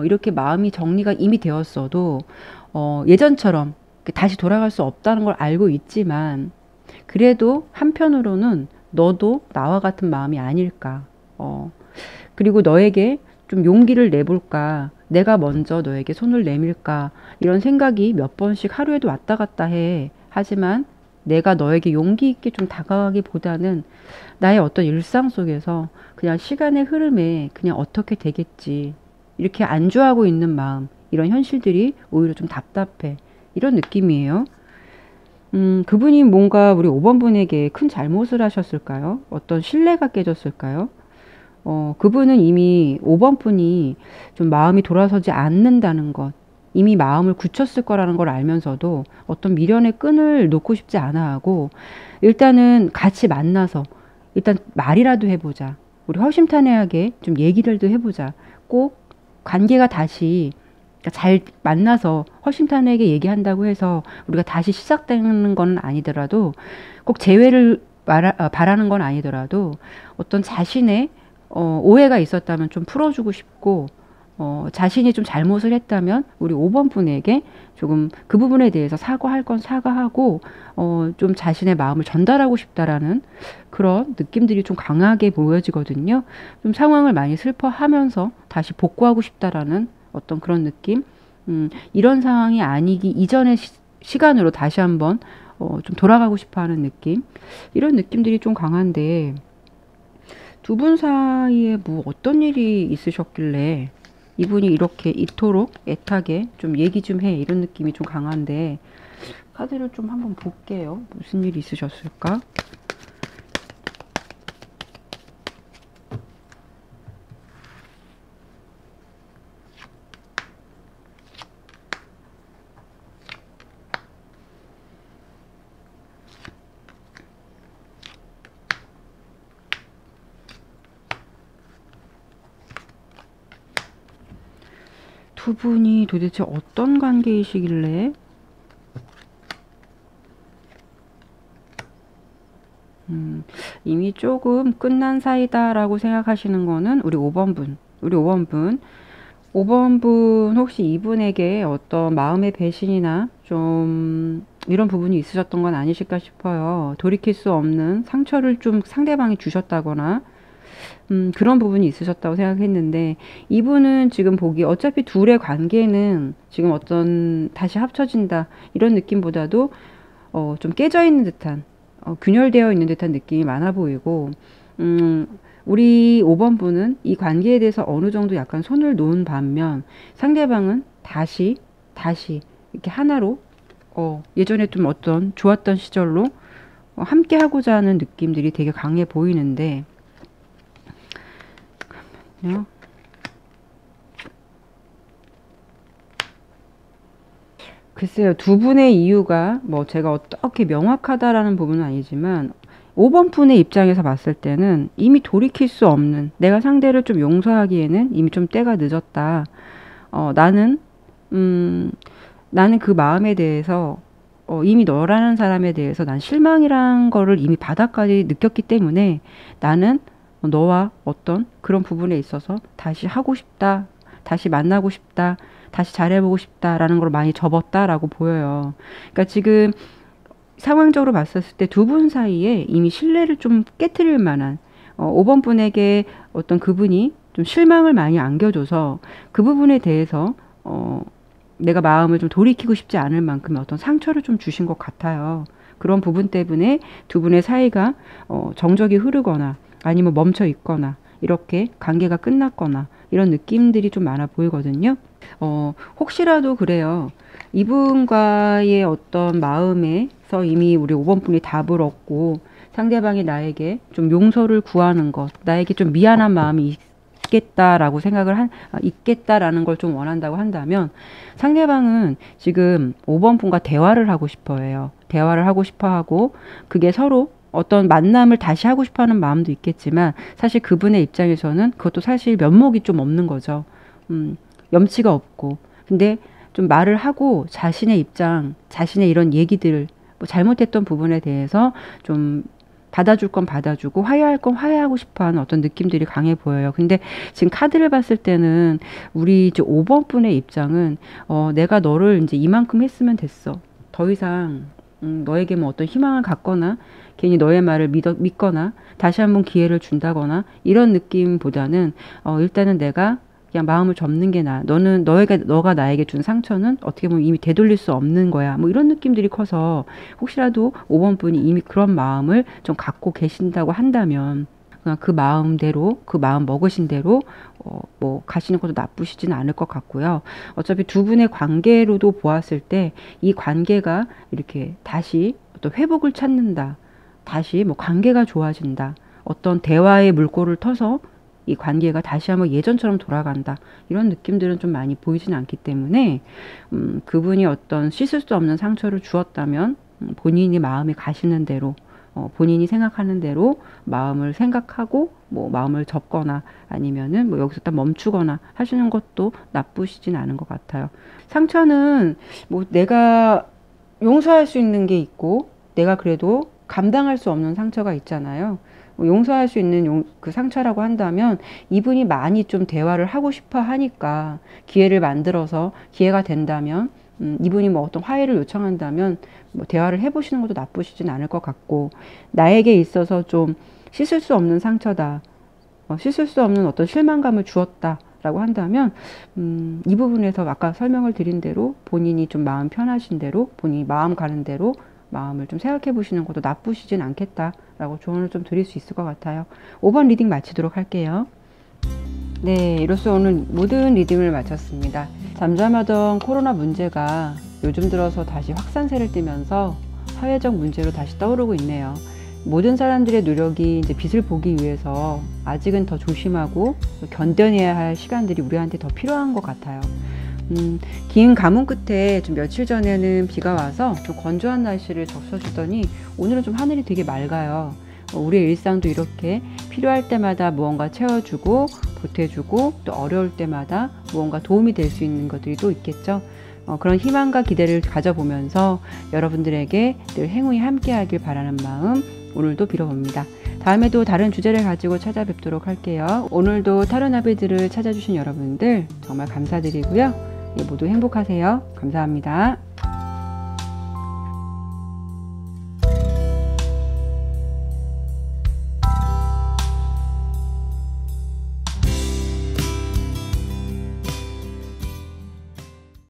이렇게 마음이 정리가 이미 되었어도 예전처럼 다시 돌아갈 수 없다는 걸 알고 있지만 그래도 한편으로는 너도 나와 같은 마음이 아닐까. 그리고 너에게 좀 용기를 내볼까. 내가 먼저 너에게 손을 내밀까. 이런 생각이 몇 번씩 하루에도 왔다 갔다 해. 하지만 내가 너에게 용기 있게 좀 다가가기보다는 나의 어떤 일상 속에서 그냥 시간의 흐름에 그냥 어떻게 되겠지. 이렇게 안주하고 있는 마음. 이런 현실들이 오히려 좀 답답해. 이런 느낌이에요. 그분이 뭔가 우리 5번 분에게 큰 잘못을 하셨을까요? 어떤 신뢰가 깨졌을까요? 그분은 이미 5번 분이 좀 마음이 돌아서지 않는다는 것, 이미 마음을 굳혔을 거라는 걸 알면서도 어떤 미련의 끈을 놓고 싶지 않아 하고, 일단은 같이 만나서, 일단 말이라도 해보자. 우리 허심탄회하게 좀 얘기를도 해보자. 꼭 관계가 다시 그러니까 잘 만나서 허심탄회하게 얘기한다고 해서 우리가 다시 시작되는 건 아니더라도 꼭 재회를 바라는 건 아니더라도 어떤 자신의 오해가 있었다면 좀 풀어주고 싶고 자신이 좀 잘못을 했다면 우리 5번 분에게 조금 그 부분에 대해서 사과할 건 사과하고 좀 자신의 마음을 전달하고 싶다라는 그런 느낌들이 좀 강하게 보여지거든요. 좀 상황을 많이 슬퍼하면서 다시 복구하고 싶다라는 어떤 그런 느낌. 이런 상황이 아니기 이전의 시간으로 다시 한번 좀 돌아가고 싶어 하는 느낌. 이런 느낌들이 좀 강한데 두 분 사이에 뭐 어떤 일이 있으셨길래 이분이 이렇게 이토록 애타게 좀 얘기 좀 해. 이런 느낌이 좀 강한데 카드를 좀 한번 볼게요. 무슨 일이 있으셨을까? 두 분이 도대체 어떤 관계이시길래 이미 조금 끝난 사이다라고 생각하시는 거는 우리 5번 분. 우리 5번 분. 5번 분 혹시 이분에게 어떤 마음의 배신이나 좀 이런 부분이 있으셨던 건 아니실까 싶어요. 돌이킬 수 없는 상처를 좀 상대방이 주셨다거나 그런 부분이 있으셨다고 생각했는데 이분은 지금 보기 어차피 둘의 관계는 지금 어떤 다시 합쳐진다 이런 느낌보다도 좀 깨져 있는 듯한 균열되어 있는 듯한 느낌이 많아 보이고 우리 5번 분은 이 관계에 대해서 어느 정도 약간 손을 놓은 반면 상대방은 다시 이렇게 하나로 예전에 좀 어떤 좋았던 시절로 함께 하고자 하는 느낌들이 되게 강해 보이는데 요. 글쎄요, 두 분의 이유가 뭐 제가 어떻게 명확하다라는 부분은 아니지만 5번 분의 입장에서 봤을 때는 이미 돌이킬 수 없는, 내가 상대를 좀 용서하기에는 이미 좀 때가 늦었다. 나는 나는 그 마음에 대해서 이미 너라는 사람에 대해서 난 실망이란 거를 이미 바닥까지 느꼈기 때문에 나는 너와 어떤 그런 부분에 있어서 다시 하고 싶다, 다시 만나고 싶다, 다시 잘해보고 싶다라는 걸 많이 접었다라고 보여요. 그러니까 지금 상황적으로 봤었을 때 두 분 사이에 이미 신뢰를 좀 깨트릴 만한 5번 분에게 어떤 그분이 좀 실망을 많이 안겨줘서 그 부분에 대해서 내가 마음을 좀 돌이키고 싶지 않을 만큼의 어떤 상처를 좀 주신 것 같아요. 그런 부분 때문에 두 분의 사이가 정적이 흐르거나 아니면 멈춰 있거나 이렇게 관계가 끝났거나 이런 느낌들이 좀 많아 보이거든요. 혹시라도 그래요. 이분과의 어떤 마음에서 이미 우리 5번 분이 답을 얻고 상대방이 나에게 좀 용서를 구하는 것, 나에게 좀 미안한 마음이 있겠다라는 걸 좀 원한다고 한다면 상대방은 지금 5번 분과 대화를 하고 싶어 해요. 대화를 하고 싶어 하고 그게 서로 어떤 만남을 다시 하고 싶어 하는 마음도 있겠지만 사실 그분의 입장에서는 그것도 사실 면목이 좀 없는 거죠. 염치가 없고. 근데 좀 말을 하고 자신의 입장, 자신의 이런 얘기들, 뭐 잘못했던 부분에 대해서 좀 받아줄 건 받아주고 화해할 건 화해하고 싶어하는 어떤 느낌들이 강해 보여요. 근데 지금 카드를 봤을 때는 우리 이제 5번 분의 입장은 내가 너를 이제 이만큼 했으면 됐어. 더 이상 너에게 뭐 어떤 희망을 갖거나 괜히 너의 말을 믿거나 다시 한번 기회를 준다거나 이런 느낌보다는 일단은 내가 그냥 마음을 접는 게 나아. 너가 나에게 준 상처는 어떻게 보면 이미 되돌릴 수 없는 거야. 뭐 이런 느낌들이 커서 혹시라도 5번 분이 이미 그런 마음을 좀 갖고 계신다고 한다면 그냥 그 마음대로, 그 마음 먹으신 대로 뭐 가시는 것도 나쁘시진 않을 것 같고요. 어차피 두 분의 관계로도 보았을 때 이 관계가 이렇게 다시 어떤 회복을 찾는다. 다시 뭐 관계가 좋아진다. 어떤 대화의 물꼬를 터서 이 관계가 다시 한번 예전처럼 돌아간다. 이런 느낌들은 좀 많이 보이진 않기 때문에 그분이 어떤 씻을 수 없는 상처를 주었다면 본인이 마음이 가시는 대로 본인이 생각하는 대로 마음을 생각하고 뭐 마음을 접거나 아니면은 뭐 여기서 딱 멈추거나 하시는 것도 나쁘시진 않은 것 같아요. 상처는 뭐 내가 용서할 수 있는 게 있고 내가 그래도 감당할 수 없는 상처가 있잖아요. 용서할 수 있는 그 상처라고 한다면 이분이 많이 좀 대화를 하고 싶어 하니까 기회를 만들어서 기회가 된다면 이분이 뭐 어떤 화해를 요청한다면 뭐 대화를 해보시는 것도 나쁘시진 않을 것 같고 나에게 있어서 좀 씻을 수 없는 상처다. 씻을 수 없는 어떤 실망감을 주었다. 라고 한다면 이 부분에서 아까 설명을 드린 대로 본인이 좀 마음 편하신 대로 본인이 마음 가는 대로 마음을 좀 생각해 보시는 것도 나쁘시진 않겠다라고 조언을 좀 드릴 수 있을 것 같아요. 5번 리딩 마치도록 할게요. 네, 이로써 오늘 모든 리딩을 마쳤습니다. 잠잠하던 코로나 문제가 요즘 들어서 다시 확산세를 띠면서 사회적 문제로 다시 떠오르고 있네요. 모든 사람들의 노력이 이제 빛을 보기 위해서 아직은 더 조심하고 견뎌내야 할 시간들이 우리한테 더 필요한 것 같아요. 긴 가뭄 끝에 좀 며칠 전에는 비가 와서 좀 건조한 날씨를 적셔주더니 오늘은 좀 하늘이 되게 맑아요. 우리의 일상도 이렇게 필요할 때마다 무언가 채워주고 보태주고 또 어려울 때마다 무언가 도움이 될 수 있는 것들이 또 있겠죠. 그런 희망과 기대를 가져보면서 여러분들에게 늘 행운이 함께하길 바라는 마음 오늘도 빌어봅니다. 다음에도 다른 주제를 가지고 찾아뵙도록 할게요. 오늘도 타로나비들을 찾아주신 여러분들 정말 감사드리고요. 모두 행복하세요. 감사합니다.